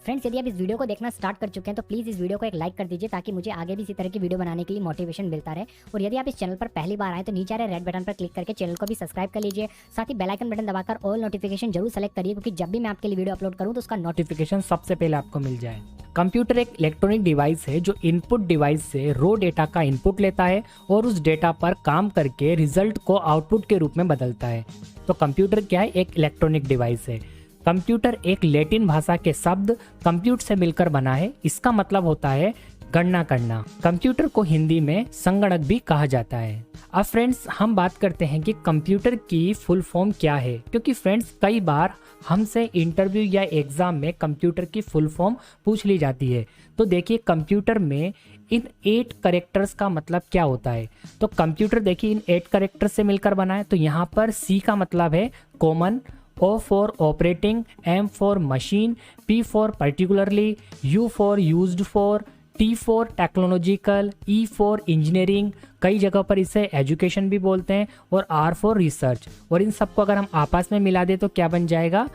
Friends, यदि आप इस वीडियो को देखना स्टार्ट कर चुके हैं तो प्लीज़ इस वीडियो को एक लाइक कर दीजिए ताकि मुझे आगे भी इसी तरह की वीडियो बनाने के लिए मोटिवेशन मिलता रहे। और यदि आप इस चैनल पर पहली बार आए तो नीचे आ रहे रेड बटन पर क्लिक करके चैनल को भी सब्सक्राइब कर लीजिए। साथ ही बेल आइकन बटन दबाकर ऑल नोटिफिकेशन जरूर सेलेक्ट करिए, क्योंकि जब भी मैं आपके लिए वीडियो अपलोड करूँ तो उसका नोटिफिकेशन सबसे पहले आपको मिल जाए। कंप्यूटर एक इलेक्ट्रॉनिक डिवाइस है जो इनपुट डिवाइस से रो डेटा का इनपुट लेता है और उस डेटा पर काम करके रिजल्ट को आउटपुट के रूप में बदलता है। तो कंप्यूटर क्या है? एक इलेक्ट्रॉनिक डिवाइस है। कंप्यूटर एक लैटिन भाषा के शब्द कंप्यूट से मिलकर बना है। इसका मतलब होता है गणना करना। कंप्यूटर को हिंदी में संगणक भी कहा जाता है। अब फ्रेंड्स, हम बात करते हैं कि कंप्यूटर की फुल फॉर्म क्या है, क्योंकि फ्रेंड्स कई बार हमसे इंटरव्यू या एग्जाम में कंप्यूटर की फुल फॉर्म पूछ ली जाती है। तो देखिए, कंप्यूटर में इन 8 कैरेक्टर्स का मतलब क्या होता है। तो कंप्यूटर देखिए इन 8 कैरेक्टर्स से मिलकर बना है। तो यहाँ पर C का मतलब है common, O for operating, M for machine, P for particularly, U for used for, T for technological, E for engineering, कई जगह पर इसे एजुकेशन भी बोलते हैं, और R फॉर रिसर्च। और इन सबको अगर हम आपस में मिला दें तो क्या बन जाएगा?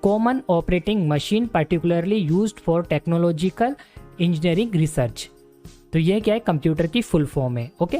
Common operating machine particularly used for technological engineering research. तो ये क्या है? कंप्यूटर की फुल फॉर्म है। ओके,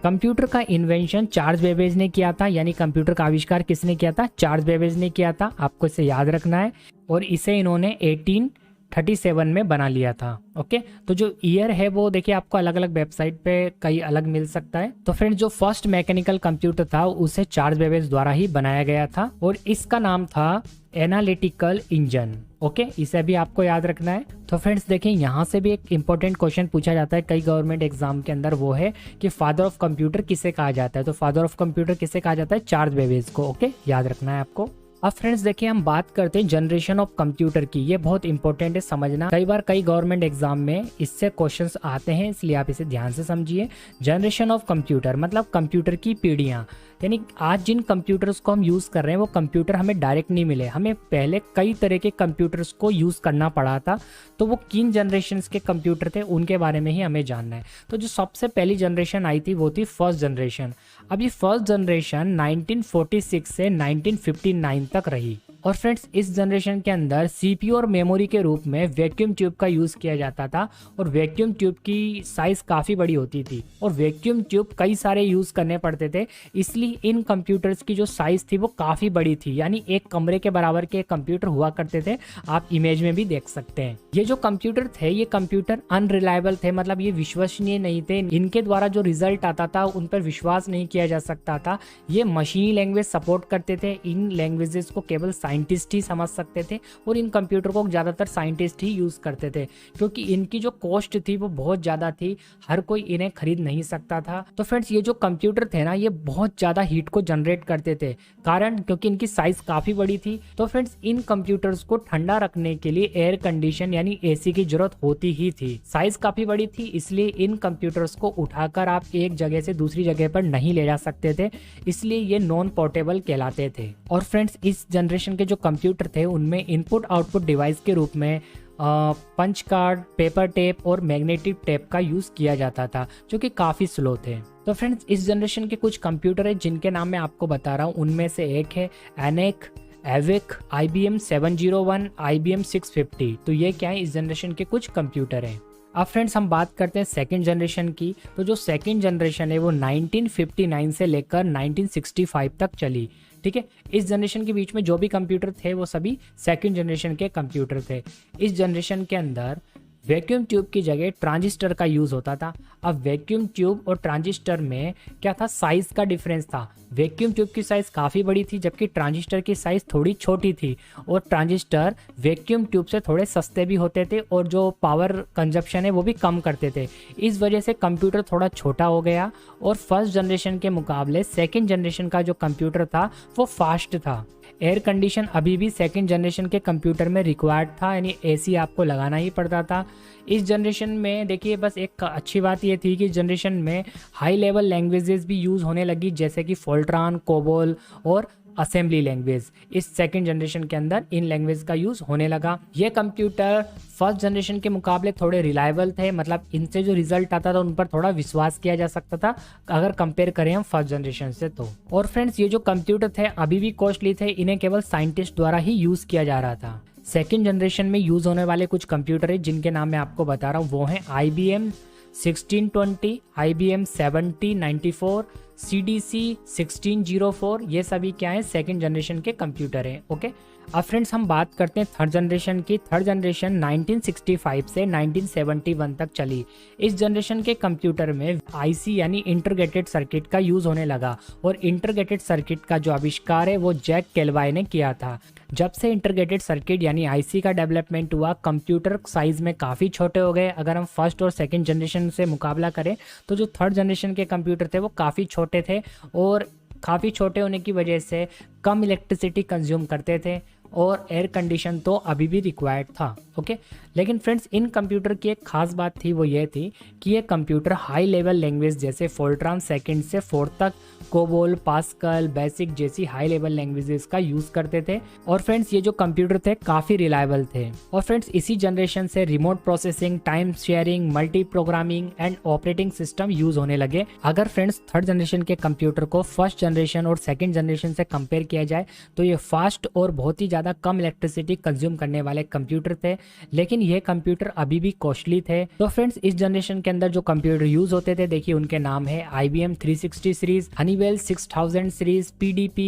कंप्यूटर का इन्वेंशन चार्ल्स बेबेज ने किया था, यानी कंप्यूटर का आविष्कार किसने किया था? चार्ल्स बेबेज ने किया था। आपको इसे याद रखना है। और इसे इन्होंने 1837 में बना लिया था। ओके, तो जो ईयर है वो देखिए आपको अलग अलग वेबसाइट पे कई अलग मिल सकता है। तो फ्रेंड्स, जो फर्स्ट मैकेनिकल कंप्यूटर था उसे चार्ल्स बेबेज द्वारा ही बनाया गया था और इसका नाम था एनालिटिकल इंजन। ओके, इसे भी आपको याद रखना है। तो फ्रेंड्स देखिए, यहाँ से भी एक इंपॉर्टेंट क्वेश्चन पूछा जाता है कई गवर्नमेंट एग्जाम के अंदर, वो है कि फादर ऑफ कंप्यूटर किसे कहा जाता है। तो फादर ऑफ कंप्यूटर किसे कहा जाता है? चार्ल्स बेबेज को। ओके, याद रखना है आपको। अब फ्रेंड्स देखिए, हम बात करते हैं जनरेशन ऑफ कंप्यूटर की। ये बहुत इंपॉर्टेंट है समझना। कई बार कई गवर्नमेंट एग्जाम में इससे क्वेश्चंस आते हैं, इसलिए आप इसे ध्यान से समझिए। जनरेशन ऑफ कंप्यूटर मतलब कंप्यूटर की पीढ़ियाँ, यानी आज जिन कंप्यूटर्स को हम यूज़ कर रहे हैं वो कंप्यूटर हमें डायरेक्ट नहीं मिले। हमें पहले कई तरह के कंप्यूटर्स को यूज़ करना पड़ा था। तो वो किन जनरेशन्स के कंप्यूटर थे उनके बारे में ही हमें जानना है। तो जो सबसे पहली जनरेशन आई थी वो थी फर्स्ट जनरेशन। अब ये फर्स्ट जनरेशन 1946 से 1959 तक रही। और फ्रेंड्स, इस जनरेशन के अंदर सीपीयू और मेमोरी के रूप में वैक्यूम ट्यूब का यूज़ किया जाता था। और वैक्यूम ट्यूब की साइज़ काफ़ी बड़ी होती थी और वैक्यूम ट्यूब कई सारे यूज़ करने पड़ते थे, इसलिए इन कंप्यूटर्स की जो साइज़ थी वो काफ़ी बड़ी थी, यानी एक कमरे के बराबर के कंप्यूटर हुआ करते थे। आप इमेज में भी देख सकते हैं। ये जो कंप्यूटर थे ये कंप्यूटर अनरिलायबल थे, मतलब ये विश्वसनीय नहीं थे। इनके द्वारा जो रिजल्ट आता था उन पर विश्वास नहीं किया जा सकता था। ये मशीनी लैंग्वेज सपोर्ट करते थे। इन लैंग्वेजेस को केवल साइंटिस्ट ही समझ सकते थे और इन कंप्यूटर को ज़्यादातर साइंटिस्ट ही यूज़ करते थे, क्योंकि इनकी जो कॉस्ट थी वो बहुत ज़्यादा थी। हर कोई इन्हें खरीद नहीं सकता था। तो फ्रेंड्स, ये जो कंप्यूटर थे ना, ये बहुत ज़्यादा हीट को जनरेट करते थे, कारण क्योंकि इनकी साइज़ काफ़ी बड़ी थी। तो फ्रेंड्स, इन कंप्यूटर्स को ठंडा रखने के लिए एयर कंडीशन यानी एसी की जरूरत होती ही थी। साइज़ काफ़ी बड़ी थी, इसलिए इन कंप्यूटर्स को उठाकर आप एक जगह से दूसरी जगह पर नहीं ले जा सकते थे, इसलिए ये नॉन पोर्टेबल कहलाते थे। और फ्रेंड्स, इस जनरेशन के जो कंप्यूटर थे उनमें इनपुट आउटपुट डिवाइस के रूप में पंच कार्ड, पेपर टेप और मैग्नेटिक टेप का यूज़ किया जाता था, जो कि काफ़ी स्लो थे। तो फ्रेंड्स, इस जनरेशन के कुछ कंप्यूटर है जिनके नाम मैं आपको बता रहा हूँ। उनमें से एक है एनेक, एविक, IBM 701, IBM 650। तो ये क्या है? इस जनरेशन के कुछ कंप्यूटर हैं। अब फ्रेंड्स, हम बात करते हैं सेकंड जनरेशन की। तो जो सेकंड जनरेशन है वो 1959 से लेकर 1965 तक चली। ठीक है, इस जनरेशन के बीच में जो भी कंप्यूटर थे वो सभी सेकंड जनरेशन के कंप्यूटर थे। इस जनरेशन के अंदर वैक्यूम ट्यूब की जगह ट्रांजिस्टर का यूज़ होता था। अब वैक्यूम ट्यूब और ट्रांजिस्टर में क्या था? साइज़ का डिफरेंस था। वैक्यूम ट्यूब की साइज़ काफ़ी बड़ी थी जबकि ट्रांजिस्टर की साइज़ थोड़ी छोटी थी। और ट्रांजिस्टर वैक्यूम ट्यूब से थोड़े सस्ते भी होते थे और जो पावर कंजप्शन है वो भी कम करते थे। इस वजह से कंप्यूटर थोड़ा छोटा हो गया और फर्स्ट जनरेशन के मुकाबले सेकेंड जनरेशन का जो कंप्यूटर था वो फास्ट था। एयर कंडीशन अभी भी सेकंड जनरेशन के कंप्यूटर में रिक्वायर्ड था, यानी एसी आपको लगाना ही पड़ता था। इस जनरेशन में देखिए, बस एक अच्छी बात ये थी कि इस जनरेशन में हाई लेवल लैंग्वेजेस भी यूज़ होने लगी, जैसे कि फोल्ट्रान, कोबोल और असेंबली लैंग्वेज। इस सेकंड जनरेशन के अंदर इन लैंग्वेज का यूज़ होने लगा। ये कंप्यूटर फर्स्ट जनरेशन के मुकाबले थोड़े रिलायबल थे, मतलब इनसे जो रिजल्ट आता था उन पर थोड़ा विश्वास किया जा सकता था अगर कंपेयर करें हम फर्स्ट जनरेशन से तो। और फ्रेंड्स, ये जो कंप्यूटर थे अभी भी कॉस्टली थे, इन्हें केवल साइंटिस्ट द्वारा ही यूज़ किया जा रहा था। सेकेंड जनरेशन में यूज़ होने वाले कुछ कंप्यूटर है जिनके नाम मैं आपको बता रहा हूँ, वो हैं IBM 1620, IBM 7094, CDC 1604। ये सभी क्या है, सेकेंड जनरेशन के कंप्यूटर हैं। ओके, अब फ्रेंड्स हम बात करते हैं थर्ड जनरेशन की। थर्ड जनरेशन 1965 से 1971 तक चली। इस जनरेशन के कंप्यूटर में IC यानी इंटीग्रेटेड सर्किट का यूज़ होने लगा, और इंटीग्रेटेड सर्किट का जो आविष्कार है वो जैक केल्वाई ने किया था। जब से इंटीग्रेटेड सर्किट यानी IC का डेवलपमेंट हुआ, कंप्यूटर साइज में काफ़ी छोटे हो गए। अगर हम फर्स्ट और सेकेंड जनरेशन से मुकाबला करें तो जो थर्ड जनरेशन के कंप्यूटर थे वो काफ़ी छोटे थे, और काफ़ी छोटे होने की वजह से कम इलेक्ट्रिसिटी कंज्यूम करते थे, और एयर कंडीशन तो अभी भी रिक्वायर्ड था। ओके, लेकिन फ्रेंड्स इन कंप्यूटर की एक खास बात थी, वो ये थी कि ये कंप्यूटर हाई लेवल लैंग्वेज जैसे फोल्ट्रान सेकेंड से 4 तक, कोबोल, पास्कल, बेसिक जैसी हाई लेवल लैंग्वेजेस का यूज़ करते थे। और फ्रेंड्स ये जो कंप्यूटर थे काफ़ी रिलायबल थे। और फ्रेंड्स इसी जनरेशन से remote processing, time sharing, multi programming and operating system use होने लगे। अगर फ्रेंड्स थर्ड जनरेशन के कंप्यूटर को फर्स्ट जनरेशन और सेकेंड जनरेशन से कंपेयर किया जाए तो ये फास्ट और बहुत ही ज़्यादा कम इलेक्ट्रिसिटी कंज्यूम करने वाले कंप्यूटर थे, लेकिन ये कंप्यूटर अभी भी कॉस्टली थे। तो फ्रेंड्स इस जनरेशन के अंदर जो कंप्यूटर यूज होते थे, देखिए उनके नाम है IBM 360 series, Honeywell 6000 series, PDP,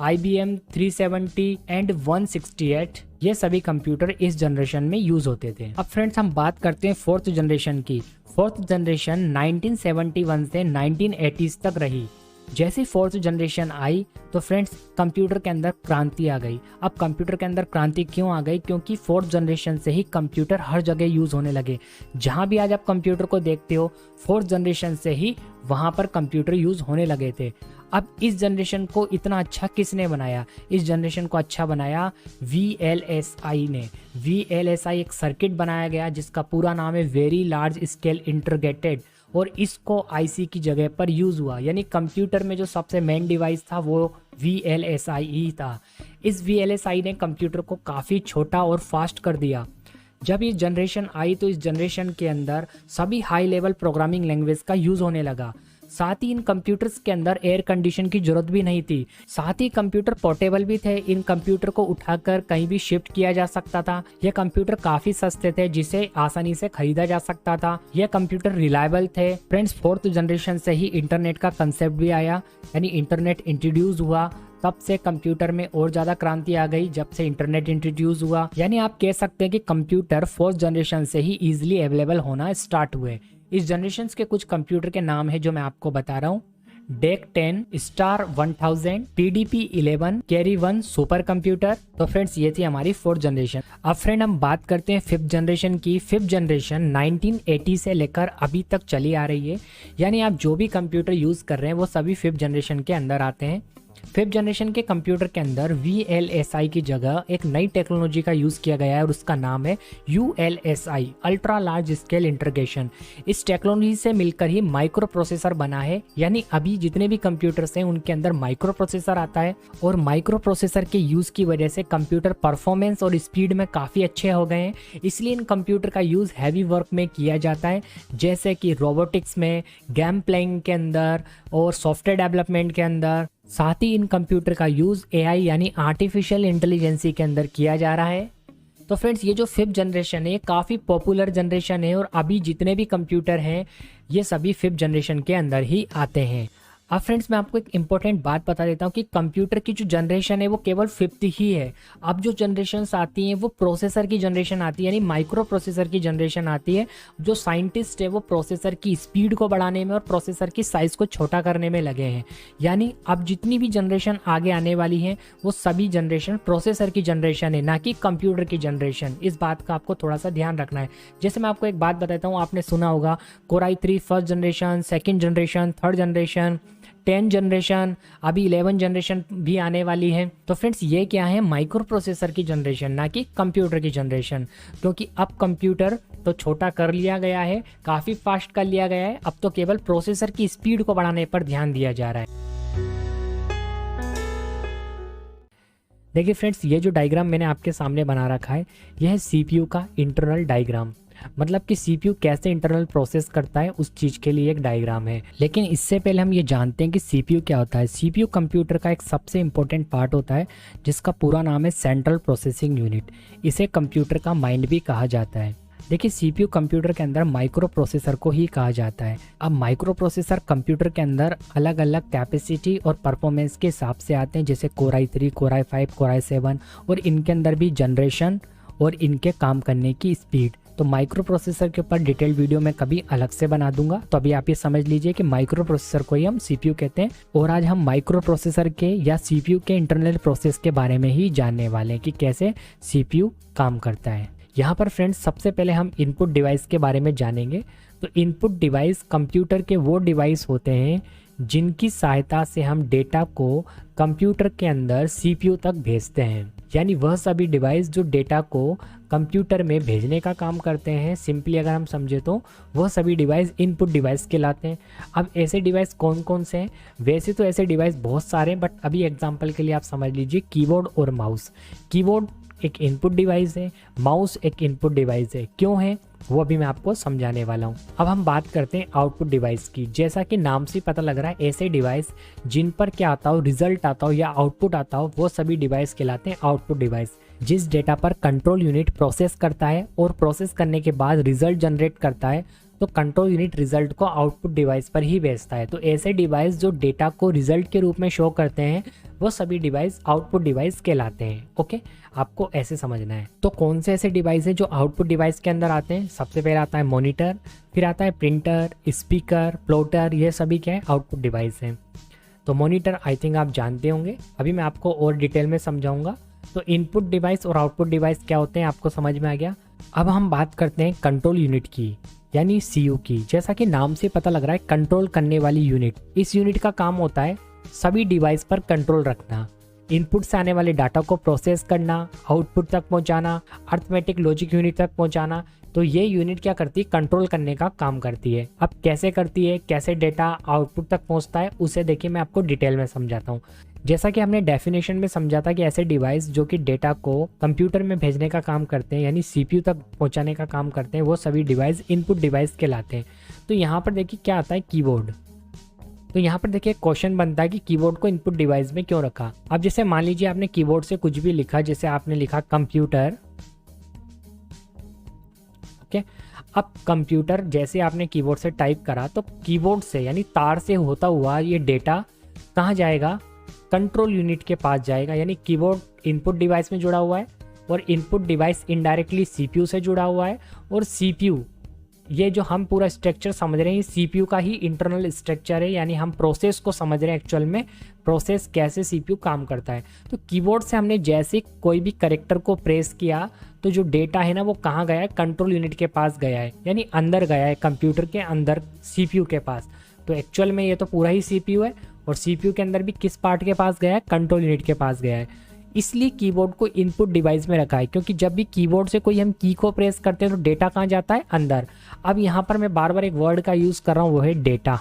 IBM 370 and 168। ये सभी कंप्यूटर इस जनरेशन में यूज होते थे। अब फ्रेंड्स हम बात करते हैं फोर्थ जनरेशन की। फोर्थ जनरेशन 1971 से 1980s तक रही। जैसे फोर्थ जनरेशन आई तो फ्रेंड्स कंप्यूटर के अंदर क्रांति आ गई। अब कंप्यूटर के अंदर क्रांति क्यों आ गई? क्योंकि फोर्थ जनरेशन से ही कंप्यूटर हर जगह यूज़ होने लगे। जहाँ भी आज आप कंप्यूटर को देखते हो, फोर्थ जनरेशन से ही वहाँ पर कंप्यूटर यूज़ होने लगे थे। अब इस जनरेशन को इतना अच्छा किसने बनाया? इस जनरेशन को अच्छा बनाया VLSI ने। VLSI एक सर्किट बनाया गया जिसका पूरा नाम है वेरी लार्ज स्केल इंटीग्रेटेड, और इसको IC की जगह पर यूज़ हुआ। यानी कंप्यूटर में जो सबसे मेन डिवाइस था वो VLSI ही था। इस VLSI ने कंप्यूटर को काफ़ी छोटा और फास्ट कर दिया। जब ये जनरेशन आई तो इस जनरेशन के अंदर सभी हाई लेवल प्रोग्रामिंग लैंग्वेज का यूज़ होने लगा। साथ ही इन कंप्यूटर्स के अंदर एयर कंडीशन की जरूरत भी नहीं थी। साथ ही कंप्यूटर पोर्टेबल भी थे। इन कंप्यूटर को उठाकर कहीं भी शिफ्ट किया जा सकता था। ये कंप्यूटर काफी सस्ते थे जिसे आसानी से खरीदा जा सकता था। ये कंप्यूटर रिलायबल थे। फ्रेंड्स फोर्थ जनरेशन से ही इंटरनेट का कंसेप्ट भी आया, यानी इंटरनेट इंट्रोड्यूस हुआ। तब से कंप्यूटर में और ज्यादा क्रांति आ गई जब से इंटरनेट इंट्रोड्यूस हुआ। यानी आप कह सकते हैं कि कंप्यूटर फोर्थ जनरेशन से ही इजीली अवेलेबल होना स्टार्ट हुए। इस जनरेशन के कुछ कंप्यूटर के नाम है जो मैं आपको बता रहा हूँ। Deck 10, star 1000, PDP 11, carry 1 super computer. तो फ्रेंड्स ये थी हमारी फोर्थ जनरेशन। अब फ्रेंड हम बात करते हैं फिफ्थ जनरेशन की। फिफ्थ जनरेशन 1980 से लेकर अभी तक चली आ रही है। यानी आप जो भी कंप्यूटर यूज कर रहे हैं वो सभी फिफ्थ जनरेशन के अंदर आते हैं। फिफ्थ जनरेशन के कंप्यूटर के अंदर VLSI की जगह एक नई टेक्नोलॉजी का यूज़ किया गया है और उसका नाम है ULSI, ultra large scale integration. इस टेक्नोलॉजी से मिलकर ही माइक्रो प्रोसेसर बना है। यानी अभी जितने भी कंप्यूटर्स हैं उनके अंदर माइक्रो प्रोसेसर आता है, और माइक्रो प्रोसेसर के यूज़ की वजह से कंप्यूटर परफॉर्मेंस और स्पीड में काफ़ी अच्छे हो गए हैं। इसलिए इन कंप्यूटर का यूज़ हैवी वर्क में किया जाता है, जैसे कि रोबोटिक्स में, गेम प्लेइंग के अंदर और सॉफ्टवेयर डेवलपमेंट के अंदर। साथ ही इन कंप्यूटर का यूज़ AI यानी आर्टिफिशियल इंटेलिजेंसी के अंदर किया जा रहा है। तो फ्रेंड्स ये जो फिफ्थ जनरेशन है काफ़ी पॉपुलर जनरेशन है, और अभी जितने भी कंप्यूटर हैं ये सभी फिफ्थ जनरेशन के अंदर ही आते हैं। अब फ्रेंड्स मैं आपको एक इम्पोर्टेंट बात बता देता हूँ कि कंप्यूटर की जो जनरेशन है वो केवल फिफ्थ ही है। अब जो जनरेशन्स आती हैं वो प्रोसेसर की जनरेशन आती है, यानी माइक्रो प्रोसेसर की जनरेशन आती है। जो साइंटिस्ट है वो प्रोसेसर की स्पीड को बढ़ाने में और प्रोसेसर की साइज़ को छोटा करने में लगे हैं। यानी अब जितनी भी जनरेशन आगे आने वाली हैं वो सभी जनरेशन प्रोसेसर की जनरेशन है, ना कि कंप्यूटर की जनरेशन। इस बात का आपको थोड़ा सा ध्यान रखना है। जैसे मैं आपको एक बात बताता हूँ, आपने सुना होगा Core i3 first generation, second generation, third generation, 10 generation, अभी 11 जनरेशन भी आने वाली है। तो फ्रेंड्स ये क्या है? माइक्रो प्रोसेसर की जनरेशन, ना कि कंप्यूटर की जनरेशन। क्योंकि अब कंप्यूटर तो छोटा कर लिया गया है, काफ़ी फास्ट कर लिया गया है। अब तो केवल प्रोसेसर की स्पीड को बढ़ाने पर ध्यान दिया जा रहा है। देखिए फ्रेंड्स ये जो डायग्राम मैंने आपके सामने बना रखा है यह है CPU का इंटरनल डायग्राम। मतलब कि सीपीयू कैसे इंटरनल प्रोसेस करता है उस चीज़ के लिए एक डायग्राम है। लेकिन इससे पहले हम ये जानते हैं कि सीपीयू क्या होता है। सीपीयू कंप्यूटर का एक सबसे इम्पोर्टेंट पार्ट होता है जिसका पूरा नाम है सेंट्रल प्रोसेसिंग यूनिट। इसे कंप्यूटर का माइंड भी कहा जाता है। देखिए सीपीयू कंप्यूटर के अंदर माइक्रो प्रोसेसर को ही कहा जाता है। अब माइक्रो प्रोसेसर कंप्यूटर के अंदर अलग अलग कैपेसिटी और परफॉर्मेंस के हिसाब से आते हैं, जैसे Core i3, Core i5, Core i7, और इनके अंदर भी जनरेशन और इनके काम करने की स्पीड। तो माइक्रो प्रोसेसर के ऊपर डिटेल वीडियो मैं कभी अलग से बना दूंगा। तो अभी आप ये समझ लीजिए कि माइक्रो प्रोसेसर को ही हम सीपीयू कहते हैं, और आज हम माइक्रो प्रोसेसर के या सीपीयू के इंटरनल प्रोसेस के बारे में ही जानने वाले हैं कि कैसे सीपीयू काम करता है। यहाँ पर फ्रेंड्स सबसे पहले हम इनपुट डिवाइस के बारे में जानेंगे। तो इनपुट डिवाइस कंप्यूटर के वो डिवाइस होते हैं जिनकी सहायता से हम डेटा को कंप्यूटर के अंदर सीपीयू तक भेजते हैं, यानी वह सभी डिवाइस जो डेटा को कंप्यूटर में भेजने का काम करते हैं। सिंपली अगर हम समझे तो वह सभी डिवाइस इनपुट डिवाइस कहलाते हैं। अब ऐसे डिवाइस कौन कौन से हैं? वैसे तो ऐसे डिवाइस बहुत सारे हैं, बट अभी एग्जांपल के लिए आप समझ लीजिए कीबोर्ड और माउस। कीबोर्ड एक इनपुट डिवाइस है, माउस एक इनपुट डिवाइस है। क्यों है वो अभी मैं आपको समझाने वाला हूँ। अब हम बात करते हैं आउटपुट डिवाइस की। जैसा कि नाम से पता लग रहा है, ऐसे डिवाइस जिन पर क्या आता हो, रिजल्ट आता हो या आउटपुट आता हो, वो सभी डिवाइस कहलाते हैं आउटपुट डिवाइस। जिस डेटा पर कंट्रोल यूनिट प्रोसेस करता है और प्रोसेस करने के बाद रिजल्ट जनरेट करता है, तो कंट्रोल यूनिट रिजल्ट को आउटपुट डिवाइस पर ही भेजता है। तो ऐसे डिवाइस जो डेटा को रिजल्ट के रूप में शो करते हैं, वो सभी डिवाइस आउटपुट डिवाइस कहलाते हैं। ओके, आपको ऐसे समझना है। तो कौन से ऐसे डिवाइस है जो आउटपुट डिवाइस के अंदर आते हैं? सबसे पहले आता है मॉनिटर, फिर आता है प्रिंटर, स्पीकर, प्लॉटर, ये सभी क्या है? आउटपुट डिवाइस हैं। तो मॉनिटर आई थिंक आप जानते होंगे, अभी मैं आपको और डिटेल में समझाऊंगा। तो इनपुट डिवाइस और आउटपुट डिवाइस क्या होते हैं आपको समझ में आ गया। अब हम बात करते हैं कंट्रोल यूनिट की, यानी सीयू की। जैसा कि नाम से पता लग रहा है, कंट्रोल करने वाली यूनिट। इस यूनिट का काम होता है सभी डिवाइस पर कंट्रोल रखना, इनपुट से आने वाले डाटा को प्रोसेस करना, आउटपुट तक पहुंचाना, अर्थमेटिक लॉजिक यूनिट तक पहुंचाना। तो ये यूनिट क्या करती है? कंट्रोल करने का काम करती है। अब कैसे करती है, कैसे डेटा आउटपुट तक पहुंचता है, उसे देखिए मैं आपको डिटेल में समझाता हूँ। जैसा कि हमने डेफिनेशन में समझा था कि ऐसे डिवाइस जो कि डेटा को कंप्यूटर में भेजने का काम करते हैं, यानी सीपीयू तक पहुंचाने का काम करते हैं, वो सभी डिवाइस इनपुट डिवाइस कहलाते हैं। तो यहाँ पर देखिए क्या आता है? कीबोर्ड। तो यहाँ पर देखिए क्वेश्चन बनता है कि कीबोर्ड को इनपुट डिवाइस में क्यों रखा। अब जैसे मान लीजिए आपने कीबोर्ड से कुछ भी लिखा, जैसे आपने लिखा कंप्यूटर। ओके, अब कंप्यूटर जैसे आपने कीबोर्ड से टाइप करा, तो कीबोर्ड से यानी तार से होता हुआ ये डेटा कहाँ जाएगा? कंट्रोल यूनिट के पास जाएगा। यानी कीबोर्ड इनपुट डिवाइस में जुड़ा हुआ है और इनपुट डिवाइस इनडायरेक्टली सीपीयू से जुड़ा हुआ है, और सीपीयू, ये जो हम पूरा स्ट्रक्चर समझ रहे हैं, सीपीयू का ही इंटरनल स्ट्रक्चर है, यानी हम प्रोसेस को समझ रहे हैं एक्चुअल में, प्रोसेस कैसे सीपीयू काम करता है। तो कीबोर्ड से हमने जैसे कोई भी कैरेक्टर को प्रेस किया, तो जो डेटा है ना वो कहाँ गया है? कंट्रोल यूनिट के पास गया है, यानी अंदर गया है, कंप्यूटर के अंदर सीपीयू के पास। तो एक्चुअल में ये तो पूरा ही सीपीयू है, और सीपीयू के अंदर भी किस पार्ट के पास गया है? कंट्रोल यूनिट के पास गया है। इसलिए कीबोर्ड को इनपुट डिवाइस में रखा है, क्योंकि जब भी कीबोर्ड से कोई हम की को प्रेस करते हैं तो डेटा कहाँ जाता है? अंदर। अब यहाँ पर मैं बार बार एक वर्ड का यूज कर रहा हूँ, वो है डेटा।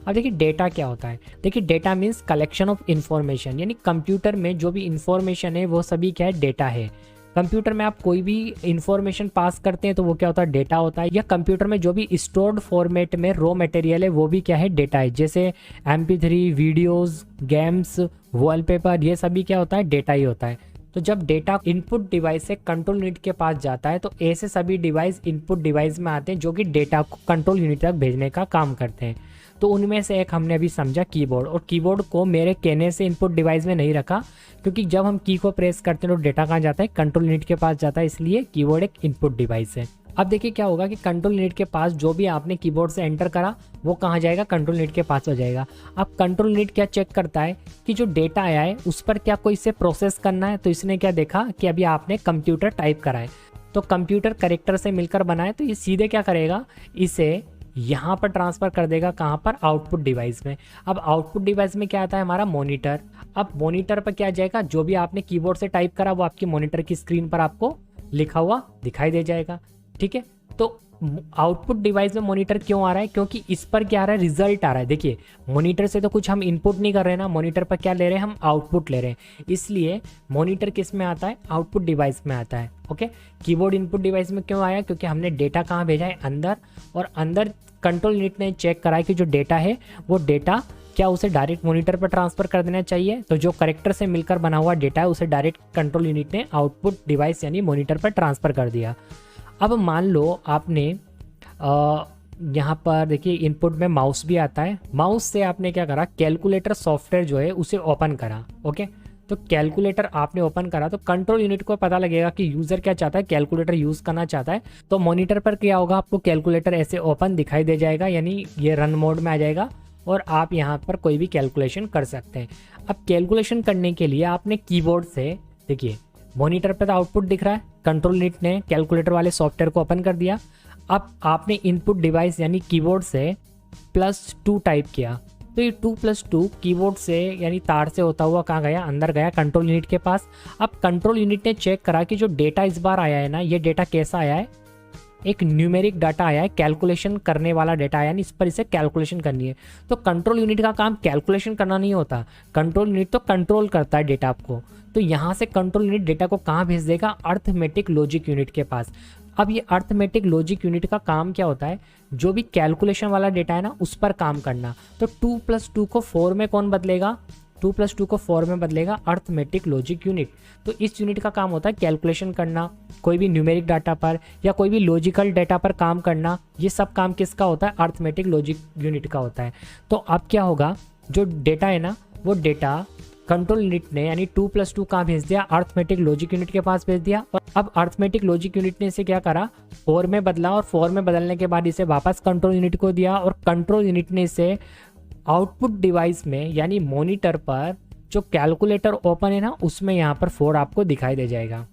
अब देखिए डेटा क्या होता है। देखिए data means collection of information, यानी कंप्यूटर में जो भी इंफॉर्मेशन है वो सभी क्या है? डेटा है। कंप्यूटर में आप कोई भी इंफॉर्मेशन पास करते हैं तो वो क्या होता है? डेटा होता है। या कंप्यूटर में जो भी स्टोर्ड फॉर्मेट में रॉ मटेरियल है वो भी क्या है? डेटा है। जैसे MP3, वीडियोस, गेम्स, वॉलपेपर, ये सभी क्या होता है? डेटा ही होता है। तो जब डेटा इनपुट डिवाइस से कंट्रोल यूनिट के पास जाता है, तो ऐसे सभी डिवाइस इनपुट डिवाइस में आते हैं जो कि डेटा को कंट्रोल यूनिट तक भेजने का काम करते हैं। तो उनमें से एक हमने अभी समझा कीबोर्ड, और कीबोर्ड को मेरे कहने से इनपुट डिवाइस में नहीं रखा, क्योंकि जब हम की को प्रेस करते हैं तो डेटा कहाँ जाता है? कंट्रोल यूनिट के पास जाता है, इसलिए कीबोर्ड एक इनपुट डिवाइस है। अब देखिए क्या होगा कि कंट्रोल यूनिट के पास जो भी आपने कीबोर्ड से एंटर करा वो कहाँ जाएगा? कंट्रोल यूनिट के पास हो जाएगा। अब कंट्रोल यूनिट क्या चेक करता है कि जो डेटा आया है उस पर क्या कोई इसे प्रोसेस करना है। तो इसने क्या देखा कि अभी आपने कंप्यूटर टाइप करा है, तो कंप्यूटर कैरेक्टर से मिलकर बना है, तो ये सीधे क्या करेगा? इसे यहाँ पर ट्रांसफर कर देगा, कहाँ पर? आउटपुट डिवाइस में। अब आउटपुट डिवाइस में क्या आता है? हमारा मॉनिटर। अब मॉनिटर पर क्या जाएगा? जो भी आपने कीबोर्ड से टाइप करा वो आपकी मॉनिटर की स्क्रीन पर आपको लिखा हुआ दिखाई दे जाएगा। ठीक है, तो आउटपुट डिवाइस में मॉनिटर क्यों आ रहा है, क्योंकि इस पर क्या आ रहा है, रिजल्ट आ रहा है। देखिए मॉनिटर से तो कुछ हम इनपुट नहीं कर रहे हैं ना, मॉनिटर पर क्या ले रहे हैं, हम आउटपुट ले रहे हैं। इसलिए मॉनिटर किस में आता है, आउटपुट डिवाइस में आता है। ओके, कीबोर्ड इनपुट डिवाइस में क्यों आया, क्योंकि हमने डेटा कहाँ भेजा है, अंदर, और अंदर कंट्रोल यूनिट ने चेक करा है कि जो डेटा है वो डेटा क्या उसे डायरेक्ट मॉनिटर पर ट्रांसफर कर देना चाहिए। तो जो करेक्टर से मिलकर बना हुआ डेटा है उसे डायरेक्ट कंट्रोल यूनिट ने आउटपुट डिवाइस यानी मॉनिटर पर ट्रांसफ़र कर दिया। अब मान लो आपने यहाँ पर देखिए इनपुट में माउस भी आता है, माउस से आपने क्या करा, कैलकुलेटर सॉफ्टवेयर जो है उसे ओपन करा। ओके, तो कैलकुलेटर आपने ओपन करा तो कंट्रोल यूनिट को पता लगेगा कि यूज़र क्या चाहता है, कैलकुलेटर यूज़ करना चाहता है। तो मॉनिटर पर क्या होगा, आपको कैलकुलेटर ऐसे ओपन दिखाई दे जाएगा, यानी ये रन मोड में आ जाएगा और आप यहाँ पर कोई भी कैलकुलेशन कर सकते हैं। अब कैलकुलेशन करने के लिए आपने कीबोर्ड से, देखिए मॉनिटर पर तो आउटपुट दिख रहा है, कंट्रोल यूनिट ने कैलकुलेटर वाले सॉफ्टवेयर को ओपन कर दिया। अब आपने इनपुट डिवाइस यानी कीबोर्ड से +2 टाइप किया, तो ये 2+2 कीबोर्ड से यानी तार से होता हुआ कहाँ गया, अंदर गया कंट्रोल यूनिट के पास। अब कंट्रोल यूनिट ने चेक करा कि जो डेटा इस बार आया है ना, ये डेटा कैसा आया है, एक न्यूमेरिक डाटा आया है, कैलकुलेशन करने वाला डाटा आया, यानी इस पर इसे कैलकुलेशन करनी है। तो कंट्रोल यूनिट का काम कैलकुलेशन करना नहीं होता, कंट्रोल यूनिट तो कंट्रोल करता है डेटा को। तो यहाँ से कंट्रोल यूनिट डेटा को कहाँ भेज देगा, अर्थमेटिक लॉजिक यूनिट के पास। अब ये अर्थमेटिक लॉजिक यूनिट का काम क्या होता है, जो भी कैलकुलेशन वाला डेटा है ना उस पर काम करना। तो 2+2 को 4 में कौन बदलेगा, 2+2 को 4 में बदलेगा अर्थमेटिक लॉजिक यूनिट। तो इस यूनिट का काम होता है कैलकुलेशन करना, कोई भी न्यूमेरिक डाटा पर या कोई भी लॉजिकल डाटा पर काम करना। ये सब काम किसका होता है, अर्थमेटिक लॉजिक यूनिट का होता है। तो अब क्या होगा, जो डेटा है ना वो डेटा कंट्रोल यूनिट ने यानी 2+2 कहाँ भेज दिया, अर्थमेटिक लॉजिक यूनिट के पास भेज दिया। और अब अर्थमेटिक लॉजिक यूनिट ने इसे क्या करा, 4 में बदला, और 4 में बदलने के बाद इसे वापस कंट्रोल यूनिट को दिया, और कंट्रोल यूनिट ने इसे आउटपुट डिवाइस में यानी मॉनिटर पर जो कैलकुलेटर ओपन है ना उसमें यहाँ पर 4 आपको दिखाई दे जाएगा।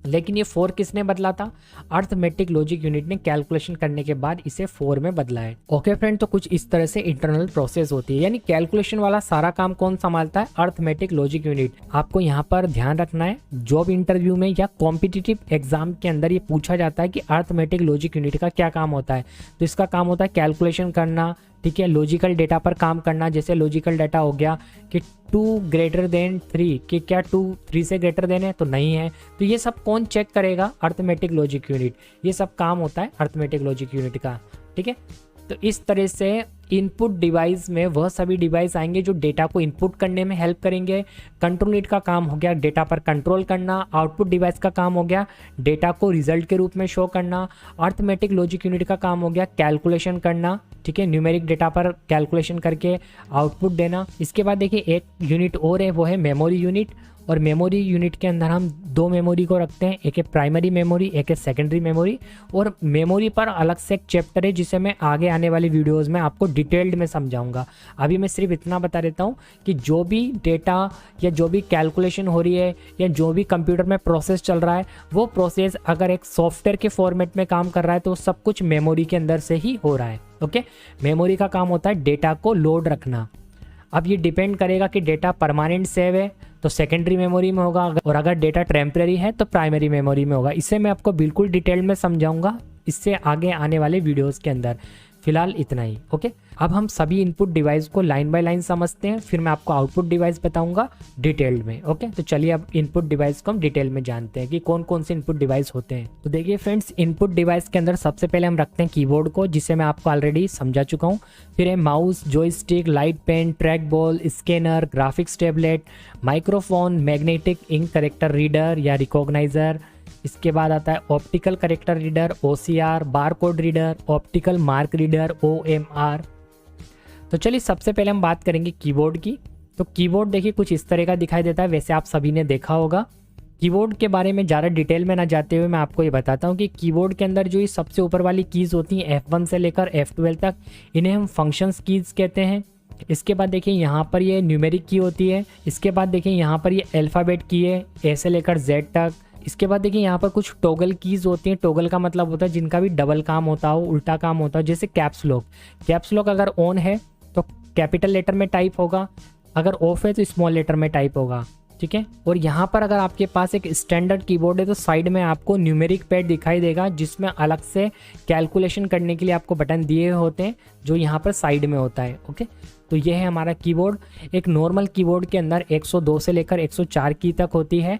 लेकिन ये 4 किसने बदला था, अर्थमेटिक लॉजिक यूनिट ने कैलकुलेशन करने के बाद इसे 4 में बदला है। ओके फ्रेंड, तो कुछ इस तरह से इंटरनल प्रोसेस होती है, यानी कैलकुलेशन वाला सारा काम कौन संभालता है, अर्थमेटिक लॉजिक यूनिट। आपको यहाँ पर ध्यान रखना है, जॉब इंटरव्यू में या कॉम्पिटिटिव एग्जाम के अंदर ये पूछा जाता है कि अर्थमेटिक लॉजिक यूनिट का क्या काम होता है। तो इसका काम होता है कैलकुलेशन करना, ठीक है, लॉजिकल डेटा पर काम करना। जैसे लॉजिकल डाटा हो गया कि 2 <3 कि क्या 2 3 से ग्रेटर देन है, तो नहीं है। तो ये सब कौन चेक करेगा, अर्थमेटिक लॉजिक यूनिट। ये सब काम होता है अर्थमेटिक लॉजिक यूनिट का, ठीक है। तो इस तरह से इनपुट डिवाइस में वह सभी डिवाइस आएंगे जो डेटा को इनपुट करने में हेल्प करेंगे। कंट्रोल यूनिट का काम हो गया डेटा पर कंट्रोल करना, आउटपुट डिवाइस का काम हो गया डेटा को रिजल्ट के रूप में शो करना, अर्थमेटिक लॉजिक यूनिट का काम हो गया कैलकुलेशन करना, ठीक है, न्यूमेरिक डेटा पर कैलकुलेशन करके आउटपुट देना। इसके बाद देखिए एक यूनिट और है, वो है मेमोरी यूनिट। और मेमोरी यूनिट के अंदर हम 2 मेमोरी को रखते हैं, एक है प्राइमरी मेमोरी, एक है सेकेंडरी मेमोरी। और मेमोरी पर अलग से एक चैप्टर है जिसे मैं आगे आने वाली वीडियोस में आपको डिटेल्ड में समझाऊंगा। अभी मैं सिर्फ इतना बता देता हूँ कि जो भी डेटा या जो भी कैलकुलेशन हो रही है या जो भी कंप्यूटर में प्रोसेस चल रहा है, वो प्रोसेस अगर एक सॉफ्टवेयर के फॉर्मेट में काम कर रहा है तो सब कुछ मेमोरी के अंदर से ही हो रहा है। ओके, मेमोरी का काम होता है डेटा को लोड रखना। अब ये डिपेंड करेगा कि डेटा परमानेंट सेव है तो सेकेंडरी मेमोरी में होगा, और अगर डेटा टेम्परेरी है तो प्राइमरी मेमोरी में होगा। इसे मैं आपको बिल्कुल डिटेल में समझाऊंगा इससे आगे आने वाले वीडियोस के अंदर। फिलहाल इतना ही। ओके, अब हम सभी इनपुट डिवाइस को लाइन बाय लाइन समझते हैं, फिर मैं आपको आउटपुट डिवाइस बताऊंगा डिटेल्ड में। ओके, तो चलिए अब इनपुट डिवाइस को हम डिटेल में जानते हैं कि कौन कौन से इनपुट डिवाइस होते हैं। तो देखिए फ्रेंड्स, इनपुट डिवाइस के अंदर सबसे पहले हम रखते हैं कीबोर्ड को, जिसे मैं आपको ऑलरेडी समझा चुका हूँ। फिर है mouse, joystick, light pen, track ball, scanner, graphics tablet, microphone, magnetic ink character reader या रिकॉग्नाइजर। इसके बाद आता है optical character reader, OCR, barcode reader, optical mark reader, OMR। तो चलिए सबसे पहले हम बात करेंगे कीबोर्ड की। तो कीबोर्ड देखिए कुछ इस तरह का दिखाई देता है, वैसे आप सभी ने देखा होगा। कीबोर्ड के बारे में ज़्यादा डिटेल में ना जाते हुए मैं आपको ये बताता हूँ कि कीबोर्ड के अंदर जो ये सबसे ऊपर वाली कीज़ होती हैं F1 से लेकर F12 तक, इन्हें हम फंक्शंस कीज़ कहते हैं। इसके बाद देखिए यहाँ पर ये न्यूमेरिक की होती है। इसके बाद देखिए यहाँ पर ये अल्फ़ाबेट की है, A से लेकर Z तक। इसके बाद देखिए यहाँ पर कुछ टॉगल कीज़ होती हैं। टॉगल का मतलब होता है जिनका भी डबल काम होता हो, उल्टा काम होता हो, जैसे कैप्स लॉक। कैप्स लॉक अगर ऑन है तो कैपिटल लेटर में टाइप होगा, अगर ऑफ है तो स्मॉल लेटर में टाइप होगा। ठीक है। और यहाँ पर अगर आपके पास एक स्टैंडर्ड कीबोर्ड है तो साइड में आपको न्यूमेरिक पैड दिखाई देगा, जिसमें अलग से कैलकुलेशन करने के लिए आपको बटन दिए होते हैं, जो यहाँ पर साइड में होता है। ओके, तो ये है हमारा कीबोर्ड। एक नॉर्मल कीबोर्ड के अंदर 102 से लेकर 104 की तक होती है।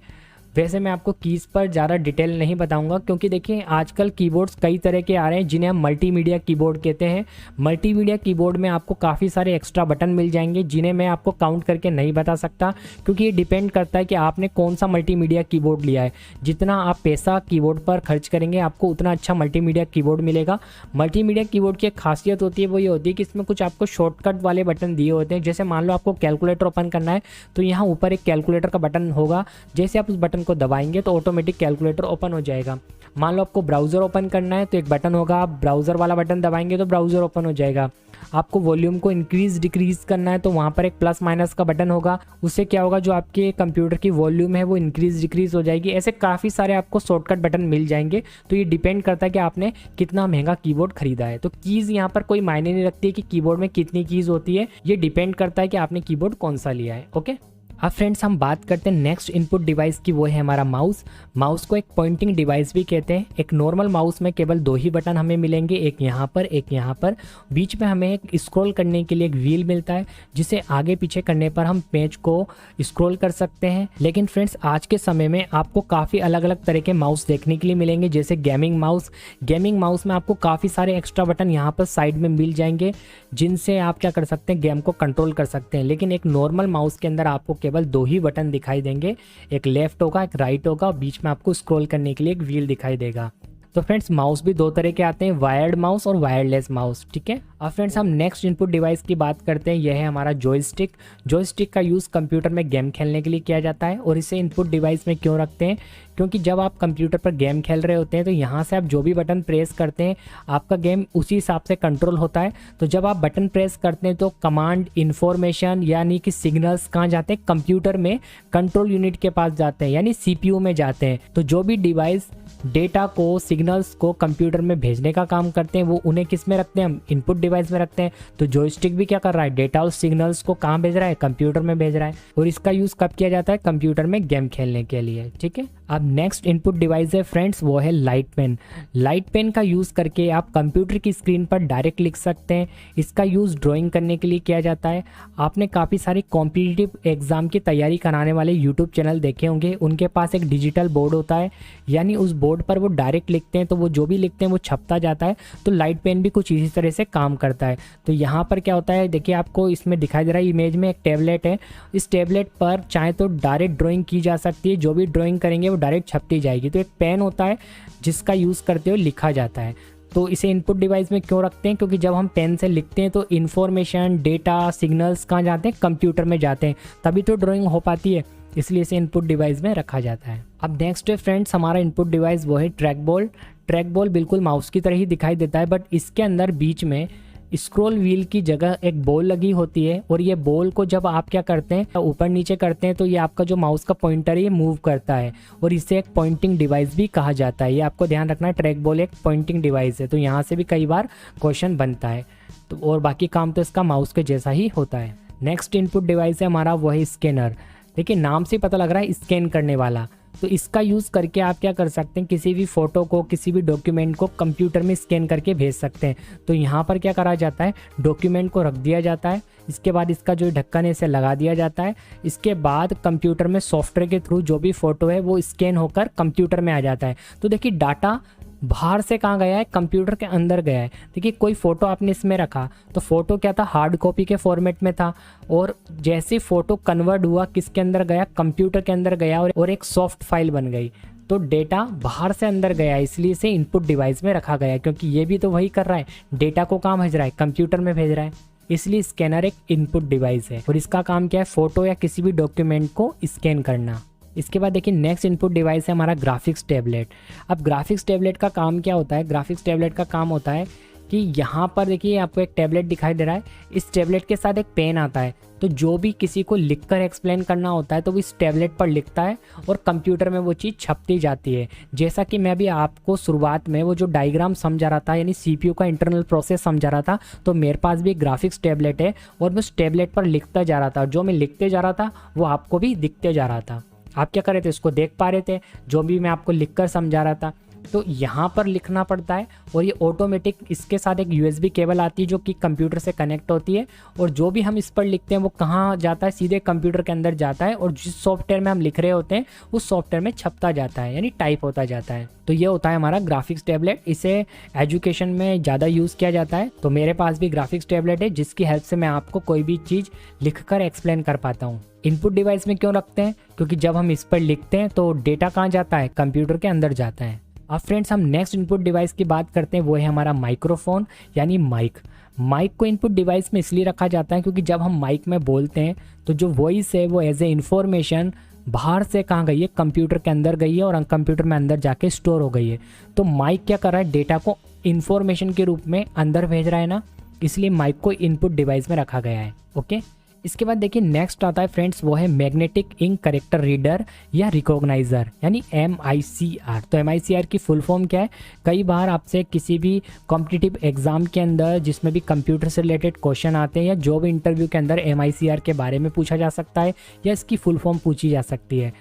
वैसे मैं आपको कीज़ पर ज़्यादा डिटेल नहीं बताऊंगा, क्योंकि देखिए आजकल कीबोर्ड्स कई तरह के आ रहे हैं जिन्हें हम मल्टीमीडिया कीबोर्ड कहते हैं। मल्टीमीडिया कीबोर्ड में आपको काफ़ी सारे एक्स्ट्रा बटन मिल जाएंगे, जिन्हें मैं आपको काउंट करके नहीं बता सकता, क्योंकि ये डिपेंड करता है कि आपने कौन सा मल्टीमीडिया कीबोर्ड लिया है। जितना आप पैसा कीबोर्ड पर खर्च करेंगे आपको उतना अच्छा मल्टीमीडिया कीबोर्ड मिलेगा। मल्टीमीडिया कीबोर्ड की एक खासियत होती है, वो ये होती है कि इसमें कुछ आपको शॉर्टकट वाले बटन दिए होते हैं। जैसे मान लो आपको कैलकुलेटर ओपन करना है तो यहाँ ऊपर एक कैलकुलेटर का बटन होगा, जैसे आप उस बटन को दबाएंगे तो ऑटोमेटिक कैलकुलेटर ओपन हो जाएगा। मान लो आपको ब्राउज़र ओपन करना है तो एक बटन होगा, आप ब्राउज़र वाला बटन दबाएंगे तो ब्राउज़र ओपन हो जाएगा। आपको वॉल्यूम को इंक्रीज डिक्रीज करना है तो वहाँ पर एक प्लस माइनस का बटन होगा, उससे क्या होगा, जो आपके कंप्यूटर की वॉल्यूम है वो इंक्रीज डिक्रीज हो जाएगी। ऐसे काफ़ी सारे आपको शॉर्टकट बटन मिल जाएंगे। तो ये डिपेंड करता है कि आपने कितना महंगा कीबोर्ड खरीदा है। तो कीज़ यहाँ पर कोई मायने नहीं रखती है कि कीबोर्ड में कितनी कीज़ होती है, ये डिपेंड करता है कि आपने कीबोर्ड कौन सा लिया है। ओके, अब फ्रेंड्स हम बात करते हैं नेक्स्ट इनपुट डिवाइस की, वो है हमारा माउस। माउस को एक पॉइंटिंग डिवाइस भी कहते हैं। एक नॉर्मल माउस में केवल 2 ही बटन हमें मिलेंगे, एक यहाँ पर एक यहाँ पर। बीच में हमें एक स्क्रॉल करने के लिए एक व्हील मिलता है, जिसे आगे पीछे करने पर हम पेज को स्क्रॉल कर सकते हैं। लेकिन फ्रेंड्स आज के समय में आपको काफ़ी अलग अलग तरह के माउस देखने के लिए मिलेंगे, जैसे गेमिंग माउस। गेमिंग माउस में आपको काफ़ी सारे एक्स्ट्रा बटन यहाँ पर साइड में मिल जाएंगे, जिनसे आप क्या कर सकते हैं, गेम को कंट्रोल कर सकते हैं। लेकिन एक नॉर्मल माउस के अंदर आपको केवल 2 ही बटन दिखाई देंगे, एक लेफ्ट होगा एक राइट होगा, और बीच में आपको स्क्रॉल करने के लिए एक व्हील दिखाई देगा। तो फ्रेंड्स माउस भी 2 तरह के आते हैं, वायर्ड माउस और वायरलेस माउस। ठीक है, अब फ्रेंड्स हम नेक्स्ट इनपुट डिवाइस की बात करते हैं। यह है हमारा जॉयस्टिक। जॉयस्टिक का यूज़ कंप्यूटर में गेम खेलने के लिए किया जाता है। और इसे इनपुट डिवाइस में क्यों रखते हैं, क्योंकि जब आप कंप्यूटर पर गेम खेल रहे होते हैं तो यहाँ से आप जो भी बटन प्रेस करते हैं आपका गेम उसी हिसाब से कंट्रोल होता है। तो जब आप बटन प्रेस करते हैं तो कमांड इन्फॉर्मेशन यानी कि सिग्नल्स कहाँ जाते हैं, कंप्यूटर में कंट्रोल यूनिट के पास जाते हैं, यानी CPU में जाते हैं। तो जो भी डिवाइस डेटा को, सिग्नल्स को कंप्यूटर में भेजने का काम करते हैं वो उन्हें किस में रखते हैं, हम इनपुट डिवाइस में रखते हैं। तो जॉयस्टिक भी क्या कर रहा है, डेटा और सिग्नल्स को कहाँ भेज रहा है, कंप्यूटर में भेज रहा है। और इसका यूज़ कब किया जाता है, कंप्यूटर में गेम खेलने के लिए। ठीक है, अब नेक्स्ट इनपुट डिवाइस है फ्रेंड्स, वो है लाइट पेन। लाइट पेन का यूज़ करके आप कंप्यूटर की स्क्रीन पर डायरेक्ट लिख सकते हैं। इसका यूज़ ड्राइंग करने के लिए किया जाता है। आपने काफ़ी सारे कॉम्पिटिटिव एग्जाम की तैयारी कराने वाले यूट्यूब चैनल देखे होंगे, उनके पास एक डिजिटल बोर्ड होता है, यानी उस बोर्ड पर वो डायरेक्ट लिखते हैं तो वो जो भी लिखते हैं वो छपता जाता है। तो लाइट पेन भी कुछ इसी तरह से काम करता है। तो यहाँ पर क्या होता है, देखिए आपको इसमें दिखाई दे रहा है इमेज में एक टैबलेट है। इस टैबलेट पर चाहे तो डायरेक्ट ड्राइंग की जा सकती है, जो भी ड्राइंग करेंगे वो डायरेक्ट छपती जाएगी। तो एक पेन होता है जिसका यूज़ करते हुए लिखा जाता है। तो इसे इनपुट डिवाइस में क्यों रखते हैं, क्योंकि जब हम पेन से लिखते हैं तो इन्फॉर्मेशन, डेटा, सिग्नल्स कहाँ जाते हैं, कंप्यूटर में जाते हैं, तभी तो ड्राइंग हो पाती है, इसलिए इसे इनपुट डिवाइस में रखा जाता है। अब नेक्स्ट है फ्रेंड्स हमारा इनपुट डिवाइस, वो है ट्रैक बॉल। ट्रैक बॉल बिल्कुल माउस की तरह ही दिखाई देता है, बट इसके अंदर बीच में स्क्रॉल व्हील की जगह एक बॉल लगी होती है। और ये बॉल को जब आप क्या करते हैं, ऊपर नीचे करते हैं तो ये आपका जो माउस का पॉइंटर है ये मूव करता है, और इसे एक पॉइंटिंग डिवाइस भी कहा जाता है। ये आपको ध्यान रखना है, ट्रैक बॉल एक पॉइंटिंग डिवाइस है। तो यहाँ से भी कई बार क्वेश्चन बनता है। तो और बाकी काम तो इसका माउस के जैसा ही होता है। नेक्स्ट इनपुट डिवाइस है हमारा, वो है स्कैनर। देखिए नाम से पता लग रहा है स्कैन करने वाला। तो इसका यूज़ करके आप क्या कर सकते हैं, किसी भी फ़ोटो को, किसी भी डॉक्यूमेंट को कंप्यूटर में स्कैन करके भेज सकते हैं। तो यहाँ पर क्या करा जाता है, डॉक्यूमेंट को रख दिया जाता है, इसके बाद इसका जो ढक्कन है इसे लगा दिया जाता है। इसके बाद कंप्यूटर में सॉफ्टवेयर के थ्रू जो भी फ़ोटो है वो स्कैन होकर कंप्यूटर में आ जाता है। तो देखिए डाटा बाहर से कहाँ गया है, कंप्यूटर के अंदर गया है। देखिए कोई फ़ोटो आपने इसमें रखा तो फ़ोटो क्या था, हार्ड कॉपी के फॉर्मेट में था, और जैसे फ़ोटो कन्वर्ट हुआ किसके अंदर गया, कंप्यूटर के अंदर गया, और एक सॉफ्ट फाइल बन गई। तो डेटा बाहर से अंदर गया, इसलिए इसे इनपुट डिवाइस में रखा गया, क्योंकि ये भी तो वही कर रहा है, डेटा को कहाँ भेज रहा है, कंप्यूटर में भेज रहा है। इसलिए स्कैनर एक इनपुट डिवाइस है, और इसका काम क्या है, फ़ोटो या किसी भी डॉक्यूमेंट को स्कैन करना। इसके बाद देखिए नेक्स्ट इनपुट डिवाइस है हमारा ग्राफिक्स टैबलेट। अब ग्राफिक्स टैबलेट का काम क्या होता है, ग्राफिक्स टैबलेट का काम होता है कि यहाँ पर देखिए आपको एक टैबलेट दिखाई दे रहा है, इस टैबलेट के साथ एक पेन आता है। तो जो भी किसी को लिखकर एक्सप्लेन करना होता है तो वो इस टैबलेट पर लिखता है और कंप्यूटर में वो चीज़ छपती जाती है। जैसा कि मैं अभी आपको शुरुआत में वो जो डायग्राम समझा रहा था, यानी सीपीयू का इंटरनल प्रोसेस समझा रहा था, तो मेरे पास भी एक ग्राफिक्स टैबलेट है और मैं उस टैबलेट पर लिखता जा रहा था। जो मैं लिखते जा रहा था वो आपको भी दिखते जा रहा था। आप क्या कर रहे थे, इसको देख पा रहे थे जो भी मैं आपको लिखकर समझा रहा था। तो यहाँ पर लिखना पड़ता है और ये ऑटोमेटिक इसके साथ एक यूएसबी केबल आती है जो कि कंप्यूटर से कनेक्ट होती है, और जो भी हम इस पर लिखते हैं वो कहाँ जाता है, सीधे कंप्यूटर के अंदर जाता है और जिस सॉफ्टवेयर में हम लिख रहे होते हैं उस सॉफ्टवेयर में छपता जाता है, यानी टाइप होता जाता है। तो ये होता है हमारा ग्राफिक्स टैबलेट। इसे एजुकेशन में ज़्यादा यूज़ किया जाता है। तो मेरे पास भी ग्राफिक्स टैबलेट है जिसकी हेल्प से मैं आपको कोई भी चीज़ लिखकर एक्सप्लेन कर पाता हूँ। इनपुट डिवाइस में क्यों रखते हैं, क्योंकि जब हम इस पर लिखते हैं तो डेटा कहाँ जाता है, कंप्यूटर के अंदर जाता है। अब फ्रेंड्स हम नेक्स्ट इनपुट डिवाइस की बात करते हैं, वो है हमारा माइक्रोफोन यानी माइक। माइक को इनपुट डिवाइस में इसलिए रखा जाता है क्योंकि जब हम माइक में बोलते हैं तो जो वॉइस है वो एज ए इंफॉर्मेशन बाहर से कहाँ गई है, कंप्यूटर के अंदर गई है और कंप्यूटर में अंदर जाके स्टोर हो गई है। तो माइक क्या कर रहा है, डेटा को इन्फॉर्मेशन के रूप में अंदर भेज रहा है ना, इसलिए माइक को इनपुट डिवाइस में रखा गया है। ओके, इसके बाद देखिए नेक्स्ट आता है फ्रेंड्स, वो है मैग्नेटिक इंक करेक्टर रीडर या रिकॉग्नाइजर यानी MICR। तो MICR की फुल फॉर्म क्या है, कई बार आपसे किसी भी कॉम्पिटिटिव एग्जाम के अंदर जिसमें भी कंप्यूटर से रिलेटेड क्वेश्चन आते हैं या जॉब इंटरव्यू के अंदर MICR के बारे में पूछा जा सकता है या इसकी फुल फॉर्म पूछी जा सकती है।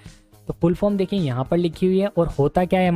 तो फुल फॉर्म देखिए यहाँ पर लिखी हुई है। और होता क्या है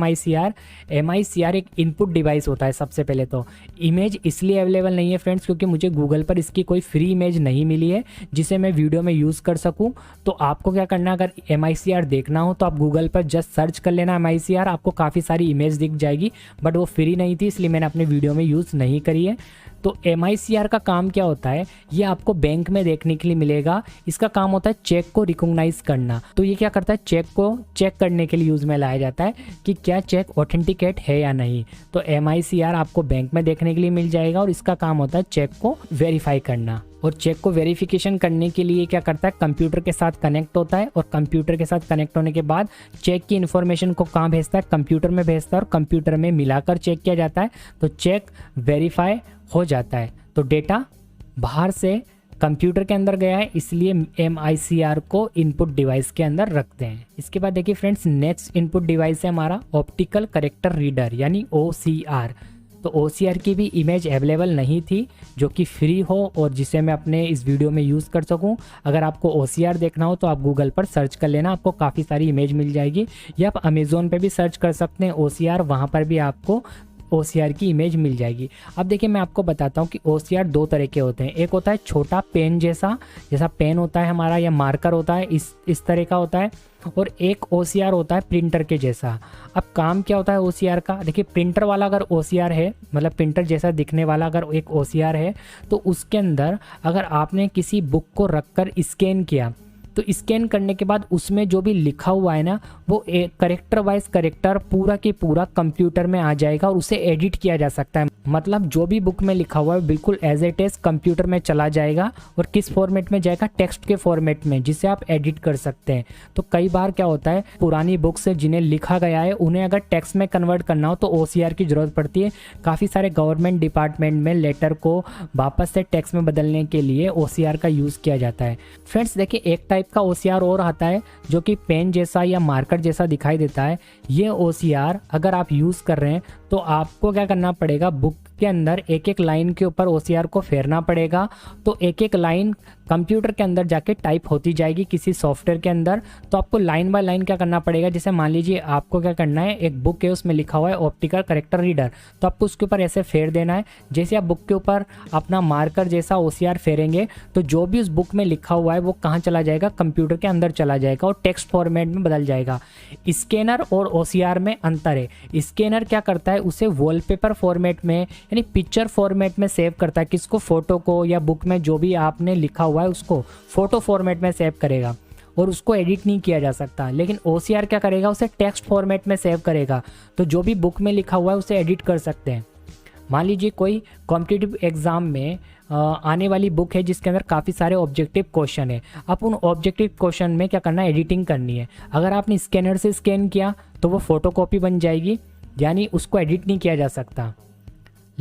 MICR एक इनपुट डिवाइस होता है। सबसे पहले तो इमेज इसलिए अवेलेबल नहीं है फ्रेंड्स क्योंकि मुझे गूगल पर इसकी कोई फ्री इमेज नहीं मिली है जिसे मैं वीडियो में यूज़ कर सकूँ। तो आपको क्या करना, अगर MICR देखना हो तो आप गूगल पर जस्ट सर्च कर लेना MICR, आपको काफ़ी सारी इमेज दिख जाएगी, बट वो फ्री नहीं थी इसलिए मैंने अपने वीडियो में यूज़ नहीं करी है। तो MICR का काम क्या होता है, ये आपको बैंक में देखने के लिए मिलेगा। इसका काम होता है चेक को रिकॉग्नाइज करना। तो ये क्या करता है, चेक को चेक करने के लिए यूज़ में लाया जाता है कि क्या चेक ऑथेंटिकेट है या नहीं। तो MICR आपको बैंक में देखने के लिए मिल जाएगा और इसका काम होता है चेक को वेरीफाई करना। और चेक को वेरिफिकेशन करने के लिए क्या करता है, कंप्यूटर के साथ कनेक्ट होता है और कंप्यूटर के साथ कनेक्ट होने के बाद चेक की इन्फॉर्मेशन को कहाँ भेजता है, कंप्यूटर में भेजता है और कंप्यूटर में मिलाकर चेक किया जाता है। तो चेक वेरीफाई हो जाता है। तो डेटा बाहर से कंप्यूटर के अंदर गया है, इसलिए MICR को इनपुट डिवाइस के अंदर रखते हैं। इसके बाद देखिए फ्रेंड्स नेक्स्ट इनपुट डिवाइस है हमारा ऑप्टिकल करेक्टर रीडर यानी OCR। तो OCR की भी इमेज अवेलेबल नहीं थी जो कि फ्री हो और जिसे मैं अपने इस वीडियो में यूज़ कर सकूं। अगर आपको OCR देखना हो तो आप गूगल पर सर्च कर लेना, आपको काफ़ी सारी इमेज मिल जाएगी, या आप अमेज़ोन पे भी सर्च कर सकते हैं OCR, वहाँ पर भी आपको OCR की इमेज मिल जाएगी। अब देखिए मैं आपको बताता हूँ कि OCR दो तरह के होते हैं। एक होता है छोटा पेन जैसा पेन होता है हमारा या मार्कर होता है, इस तरह का होता है, और एक OCR होता है प्रिंटर के जैसा। अब काम क्या होता है OCR का, देखिए प्रिंटर वाला अगर OCR है, मतलब प्रिंटर जैसा दिखने वाला अगर एक OCR है, तो उसके अंदर अगर आपने किसी बुक को रखकर स्कैन किया तो स्कैन करने के बाद उसमें जो भी लिखा हुआ है ना वो एक करेक्टर वाइज करेक्टर पूरा के पूरा कंप्यूटर में आ जाएगा और उसे एडिट किया जा सकता है। मतलब जो भी बुक में लिखा हुआ है बिल्कुल एज इट इज कंप्यूटर में चला जाएगा। और किस फॉर्मेट में जाएगा, टेक्स्ट के फॉर्मेट में, जिसे आप एडिट कर सकते हैं। तो कई बार क्या होता है पुरानी बुक्स से जिन्हें लिखा गया है उन्हें अगर टेक्स्ट में कन्वर्ट करना हो तो OCR की ज़रूरत पड़ती है। काफ़ी सारे गवर्नमेंट डिपार्टमेंट में लेटर को वापस से टेक्स्ट में बदलने के लिए OCR का यूज़ किया जाता है। फ्रेंड्स देखिए एक टाइप का OCR और आता है जो कि पेन जैसा या मार्कर जैसा दिखाई देता है। ये OCR अगर आप यूज़ कर रहे हैं तो आपको क्या करना पड़ेगा, बुक के अंदर एक एक लाइन के ऊपर OCR को फेरना पड़ेगा। तो एक एक लाइन कंप्यूटर के अंदर जाके टाइप होती जाएगी किसी सॉफ्टवेयर के अंदर। तो आपको लाइन बाय लाइन क्या करना पड़ेगा, जैसे मान लीजिए आपको क्या करना है, एक बुक है उसमें लिखा हुआ है ऑप्टिकल करेक्टर रीडर, तो आपको उसके ऊपर ऐसे फेर देना है। जैसे आप बुक के ऊपर अपना मार्कर जैसा OCR फेरेंगे तो जो भी उस बुक में लिखा हुआ है वो कहाँ चला जाएगा, कंप्यूटर के अंदर चला जाएगा और टेक्स्ट फॉर्मेट में बदल जाएगा। स्कैनर और OCR में अंतर है। स्कैनर क्या करता है, उसे वॉलपेपर फॉर्मेट में यानी पिक्चर फॉर्मेट में सेव करता है, किसको, फोटो को, या बुक में जो भी आपने लिखा हुआ है उसको फोटो फॉर्मेट में सेव करेगा और उसको एडिट नहीं किया जा सकता। लेकिन OCR क्या करेगा, उसे टेक्स्ट फॉर्मेट में सेव करेगा, तो जो भी बुक में लिखा हुआ है उसे एडिट कर सकते हैं। मान लीजिए कोई कॉम्पिटिटिव एग्जाम में आने वाली बुक है जिसके अंदर काफ़ी सारे ऑब्जेक्टिव क्वेश्चन है। अब उन ऑब्जेक्टिव क्वेश्चन में क्या करना है, एडिटिंग करनी है। अगर आपने स्कैनर से स्कैन किया तो वो फोटोकॉपी बन जाएगी, यानी उसको एडिट नहीं किया जा सकता।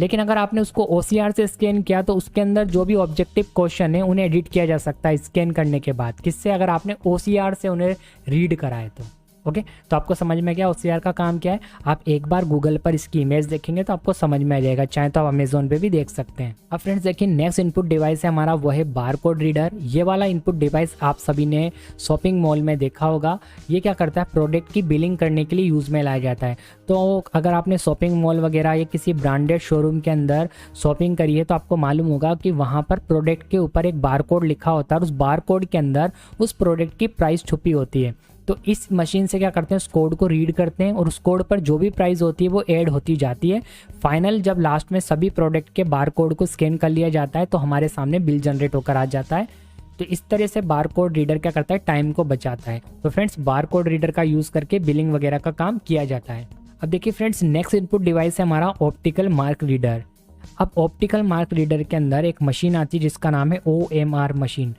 लेकिन अगर आपने उसको OCR से स्कैन किया तो उसके अंदर जो भी ऑब्जेक्टिव क्वेश्चन है उन्हें एडिट किया जा सकता है स्कैन करने के बाद, किससे, अगर आपने OCR से उन्हें रीड कराए तो। ओके, तो आपको समझ में गया OCR का काम क्या है। आप एक बार गूगल पर इसकी इमेज देखेंगे तो आपको समझ में आ जाएगा, चाहे तो आप अमेजोन पे भी देख सकते हैं। अब फ्रेंड्स देखिए, नेक्स्ट इनपुट डिवाइस है हमारा, वो है बारकोड रीडर। ये वाला इनपुट डिवाइस आप सभी ने शॉपिंग मॉल में देखा होगा। ये क्या करता है, प्रोडक्ट की बिलिंग करने के लिए यूज़ में लाया जाता है। तो अगर आपने शॉपिंग मॉल वगैरह या किसी ब्रांडेड शोरूम के अंदर शॉपिंग करी है तो आपको मालूम होगा कि वहाँ पर प्रोडक्ट के ऊपर एक बारकोड लिखा होता है और उस बारकोड के अंदर उस प्रोडक्ट की प्राइस छुपी होती है। तो इस मशीन से क्या करते हैं, उस कोड को रीड करते हैं और उस कोड पर जो भी प्राइस होती है वो ऐड होती जाती है। फाइनल जब लास्ट में सभी प्रोडक्ट के बारकोड को स्कैन कर लिया जाता है तो हमारे सामने बिल जनरेट होकर आ जाता है। तो इस तरह से बारकोड रीडर क्या करता है, टाइम को बचाता है। तो फ्रेंड्स बारकोड रीडर का यूज़ करके बिलिंग वगैरह का काम किया जाता है। अब देखिए फ्रेंड्स, नेक्स्ट इनपुट डिवाइस है हमारा ऑप्टिकल मार्क रीडर। अब ऑप्टिकल मार्क रीडर के अंदर एक मशीन आती है जिसका नाम है OMR मशीन।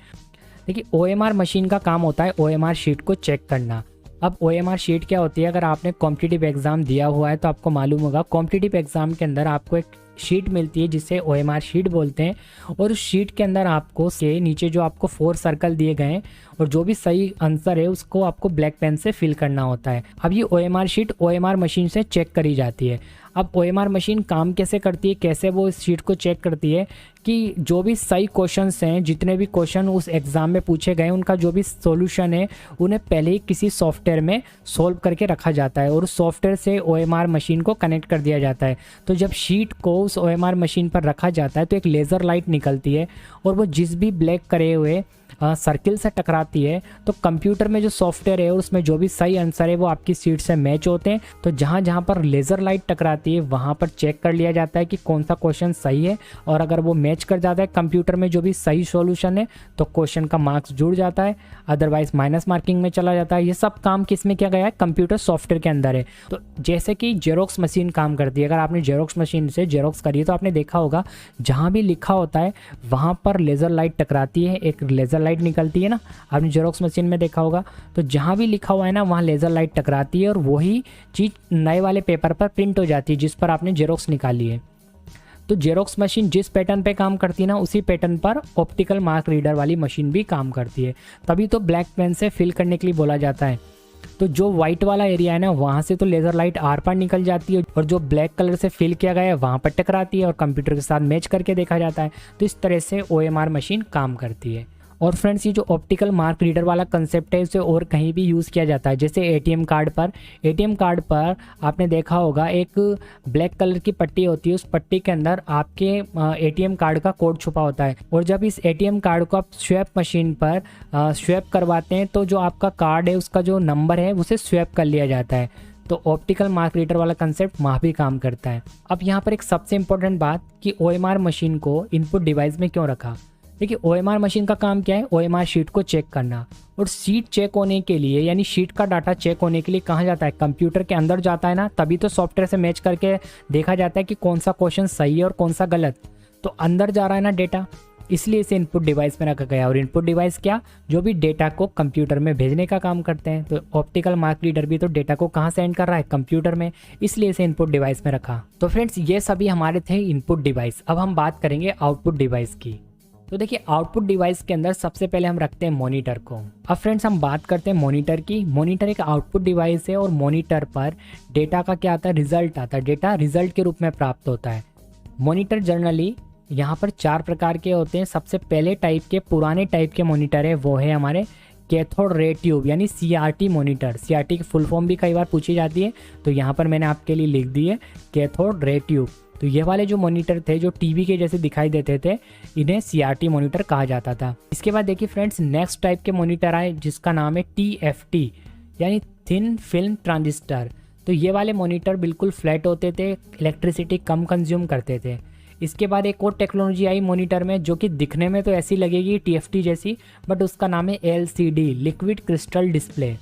देखिए OMR मशीन का काम होता है OMR शीट को चेक करना। अब OMR शीट क्या होती है, अगर आपने कॉम्पिटिटिव एग्ज़ाम दिया हुआ है तो आपको मालूम होगा, कॉम्पिटिटिव एग्ज़ाम के अंदर आपको एक शीट मिलती है जिसे OMR शीट बोलते हैं। और उस शीट के अंदर आपको के नीचे जो आपको 4 सर्कल दिए गए हैं और जो भी सही आंसर है उसको आपको ब्लैक पेन से फिल करना होता है। अब ये OMR शीट OMR मशीन से चेक करी जाती है। अब OMR मशीन काम कैसे करती है, कैसे वो इस शीट को चेक करती है कि जो भी सही क्वेश्चंस हैं, जितने भी क्वेश्चन उस एग्ज़ाम में पूछे गए उनका जो भी सॉल्यूशन है उन्हें पहले ही किसी सॉफ्टवेयर में सोल्व करके रखा जाता है और उस सॉफ्टवेयर से OMR मशीन को कनेक्ट कर दिया जाता है। तो जब शीट को उस OMR मशीन पर रखा जाता है तो एक लेज़र लाइट निकलती है और वो जिस भी ब्लैक करे हुए सर्किल से टकराती है तो कंप्यूटर में जो सॉफ्टवेयर है उसमें जो भी सही आंसर है वो आपकी शीट से मैच होते हैं। तो जहाँ जहाँ पर लेज़र लाइट टकराती है वहाँ पर चेक कर लिया जाता है कि कौन सा क्वेश्चन सही है, और अगर वो मैच कर जाता है कंप्यूटर में जो भी सही सॉल्यूशन है तो क्वेश्चन का मार्क्स जुड़ जाता है, अदरवाइज माइनस मार्किंग में चला जाता है। ये सब काम किस में किया गया है, कंप्यूटर सॉफ्टवेयर के अंदर है। तो जैसे कि जेरोक्स मशीन काम करती है, अगर आपने जेरोक्स मशीन से जेरोक्स करी है तो आपने देखा होगा जहाँ भी लिखा होता है वहाँ पर लेज़र लाइट टकराती है, एक लेज़र लाइट निकलती है ना, आपने जेरोक्स मशीन में देखा होगा। तो जहाँ भी लिखा हुआ है ना वहाँ लेज़र लाइट टकराती है और वही चीज़ नए वाले पेपर पर प्रिंट हो जाती है जिस पर आपने जेरोक्स निकाली है। तो जेरोक्स मशीन जिस पैटर्न पे काम करती है ना उसी पैटर्न पर ऑप्टिकल मार्क रीडर वाली मशीन भी काम करती है। तभी तो ब्लैक पेन से फिल करने के लिए बोला जाता है। तो जो वाइट वाला एरिया है ना वहाँ से तो लेज़र लाइट आर पार निकल जाती है और जो ब्लैक कलर से फिल किया गया है वहाँ पर टकराती है और कंप्यूटर के साथ मैच करके देखा जाता है। तो इस तरह से OMR मशीन काम करती है। और फ्रेंड्स ये जो ऑप्टिकल मार्क रीडर वाला कंसेप्ट है इसे और कहीं भी यूज़ किया जाता है, जैसे ATM कार्ड पर आपने देखा होगा एक ब्लैक कलर की पट्टी होती है, उस पट्टी के अंदर आपके ATM कार्ड का कोड छुपा होता है और जब इस ATM कार्ड को आप स्वैप मशीन पर स्वैप करवाते हैं तो जो आपका कार्ड है उसका जो नंबर है उसे स्वैप कर लिया जाता है। तो ऑप्टिकल मार्क रीडर वाला कंसेप्ट वहाँ भी काम करता है। अब यहाँ पर एक सबसे इम्पोर्टेंट बात कि OMR मशीन को इनपुट डिवाइस में क्यों रखा। देखिए OMR मशीन का काम क्या है, OMR शीट को चेक करना, और शीट चेक होने के लिए यानी शीट का डाटा चेक होने के लिए कहाँ जाता है, कंप्यूटर के अंदर जाता है ना, तभी तो सॉफ्टवेयर से मैच करके देखा जाता है कि कौन सा क्वेश्चन सही है और कौन सा गलत। तो अंदर जा रहा है ना डेटा, इसलिए इसे इनपुट डिवाइस में रखा गया। और इनपुट डिवाइस क्या, जो भी डेटा को कंप्यूटर में भेजने का काम करते हैं। तो ऑप्टिकल मार्क रीडर भी तो डेटा को कहाँ सेंड कर रहा है, कंप्यूटर में, इसलिए इसे इनपुट डिवाइस में रखा। तो फ्रेंड्स ये सभी हमारे थे इनपुट डिवाइस। अब हम बात करेंगे आउटपुट डिवाइस की। तो देखिए आउटपुट डिवाइस के अंदर सबसे पहले हम रखते हैं मॉनिटर को। अब फ्रेंड्स हम बात करते हैं मॉनिटर की। मॉनिटर एक आउटपुट डिवाइस है और मॉनिटर पर डेटा का क्या आता है, रिजल्ट आता है। डेटा रिजल्ट के रूप में प्राप्त होता है। मॉनिटर जनरली यहाँ पर 4 प्रकार के होते हैं। सबसे पहले टाइप के पुराने टाइप के मॉनिटर है वो है हमारे कैथोड रे ट्यूब यानी CRT मॉनिटर। CRT की फुल फॉर्म भी कई बार पूछी जाती है, तो यहाँ पर मैंने आपके लिए लिख दी है कैथोड रे ट्यूब। तो ये वाले जो मॉनिटर थे जो टीवी के जैसे दिखाई देते थे इन्हें CRT मॉनिटर कहा जाता था। इसके बाद देखिए फ्रेंड्स नेक्स्ट टाइप के मॉनिटर आए जिसका नाम है TFT यानी थिन फिल्म ट्रांजिस्टर। तो ये वाले मॉनिटर बिल्कुल फ्लैट होते थे, इलेक्ट्रिसिटी कम कंज्यूम करते थे। इसके बाद एक और टेक्नोलॉजी आई मॉनिटर में जो कि दिखने में तो ऐसी लगेगी TFT जैसी, बट उसका नाम है LCD लिक्विड क्रिस्टल डिस्प्ले।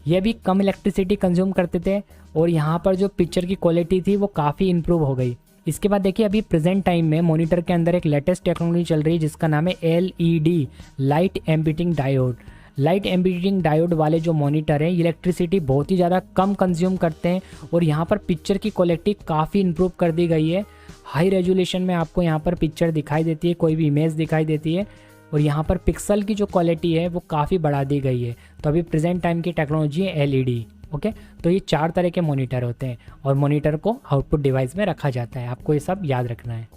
ये भी कम इलेक्ट्रिसिटी कंज्यूम करते थे और यहाँ पर जो पिक्चर की क्वालिटी थी वो काफ़ी इंप्रूव हो गई। इसके बाद देखिए अभी प्रेजेंट टाइम में मॉनिटर के अंदर एक लेटेस्ट टेक्नोलॉजी चल रही है जिसका नाम है LED light emitting diode. Light emitting diode वाले जो मॉनिटर हैं इलेक्ट्रिसिटी बहुत ही ज़्यादा कम कंज्यूम करते हैं और यहाँ पर पिक्चर की क्वालिटी काफ़ी इंप्रूव कर दी गई है। हाई रेजोल्यूशन में आपको यहाँ पर पिक्चर दिखाई देती है, कोई भी इमेज दिखाई देती है, और यहाँ पर पिक्सल की जो क्वालिटी है वो काफ़ी बढ़ा दी गई है। तो अभी प्रेजेंट टाइम की टेक्नोलॉजी है एलईडी। ओके, तो ये 4 तरह के मॉनिटर होते हैं और मॉनिटर को आउटपुट डिवाइस में रखा जाता है, आपको ये सब याद रखना है।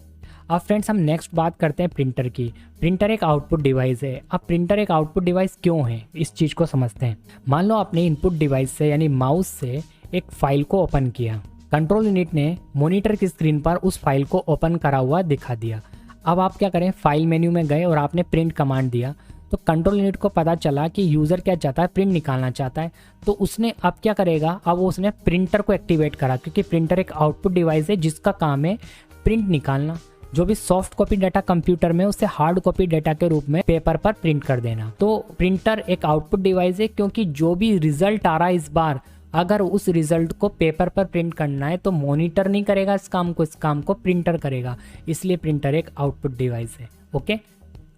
अब फ्रेंड्स हम नेक्स्ट बात करते हैं प्रिंटर की। प्रिंटर एक आउटपुट डिवाइस है। अब प्रिंटर एक आउटपुट डिवाइस क्यों है, इस चीज़ को समझते हैं। मान लो आपने इनपुट डिवाइस से यानी माउस से एक फाइल को ओपन किया, कंट्रोल यूनिट ने मॉनिटर की स्क्रीन पर उस फाइल को ओपन करा हुआ दिखा दिया। अब आप क्या करें, फाइल मेन्यू में गए और आपने प्रिंट कमांड दिया, तो कंट्रोल यूनिट को पता चला कि यूज़र क्या चाहता है, प्रिंट निकालना चाहता है। तो उसने अब क्या करेगा, अब उसने प्रिंटर को एक्टिवेट करा, क्योंकि प्रिंटर एक आउटपुट डिवाइस है जिसका काम है प्रिंट निकालना। जो भी सॉफ्ट कॉपी डाटा कंप्यूटर में, उसे हार्ड कॉपी डाटा के रूप में पेपर पर प्रिंट कर देना। तो प्रिंटर एक आउटपुट डिवाइस है, क्योंकि जो भी रिजल्ट आ रहा है इस बार, अगर उस रिजल्ट को पेपर पर प्रिंट करना है तो मॉनिटर नहीं करेगा इस काम को प्रिंटर करेगा। इसलिए प्रिंटर एक आउटपुट डिवाइस है। ओके,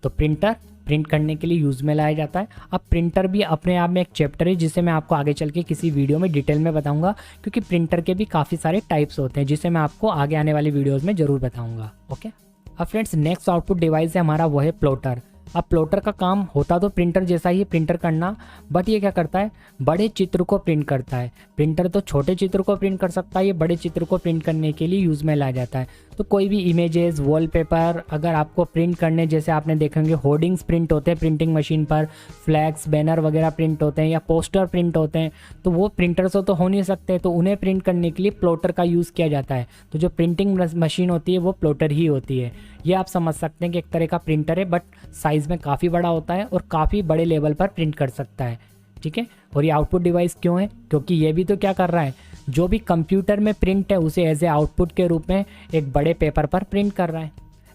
तो प्रिंटर प्रिंट करने के लिए यूज़ में लाया जाता है। अब प्रिंटर भी अपने आप में एक चैप्टर है, जिसे मैं आपको आगे चल के किसी वीडियो में डिटेल में बताऊंगा, क्योंकि प्रिंटर के भी काफ़ी सारे टाइप्स होते हैं, जिसे मैं आपको आगे आने वाली वीडियोस में ज़रूर बताऊंगा। ओके, अब फ्रेंड्स नेक्स्ट आउटपुट डिवाइस है हमारा, वो है प्लॉटर। अब प्लॉटर का काम होता तो प्रिंटर जैसा ही प्रिंटर करना, बट ये क्या करता है, बड़े चित्र को प्रिंट करता है। प्रिंटर तो छोटे चित्र को प्रिंट कर सकता है, ये बड़े चित्र को प्रिंट करने के लिए यूज़ में लाया जाता है। तो कोई भी इमेजेस, वॉलपेपर अगर आपको प्रिंट करने, जैसे आपने देखेंगे होर्डिंग्स प्रिंट होते हैं प्रिंटिंग मशीन पर, फ्लैक्स, बैनर वगैरह प्रिंट होते हैं, या पोस्टर प्रिंट होते हैं, तो वो प्रिंटर से तो हो नहीं सकते, तो उन्हें प्रिंट करने के लिए प्लॉटर का यूज़ किया जाता है। तो जो प्रिंटिंग मशीन होती है वो प्लॉटर ही होती है। ये आप समझ सकते हैं कि एक तरह का प्रिंटर है, बट साइज़ में काफ़ी बड़ा होता है और काफ़ी बड़े लेवल पर प्रिंट कर सकता है। ठीक है, और ये आउटपुट डिवाइस क्यों है, क्योंकि ये भी तो क्या कर रहा है, जो भी कंप्यूटर में प्रिंट है उसे एज ए आउटपुट के रूप में एक बड़े पेपर पर प्रिंट कर रहा है।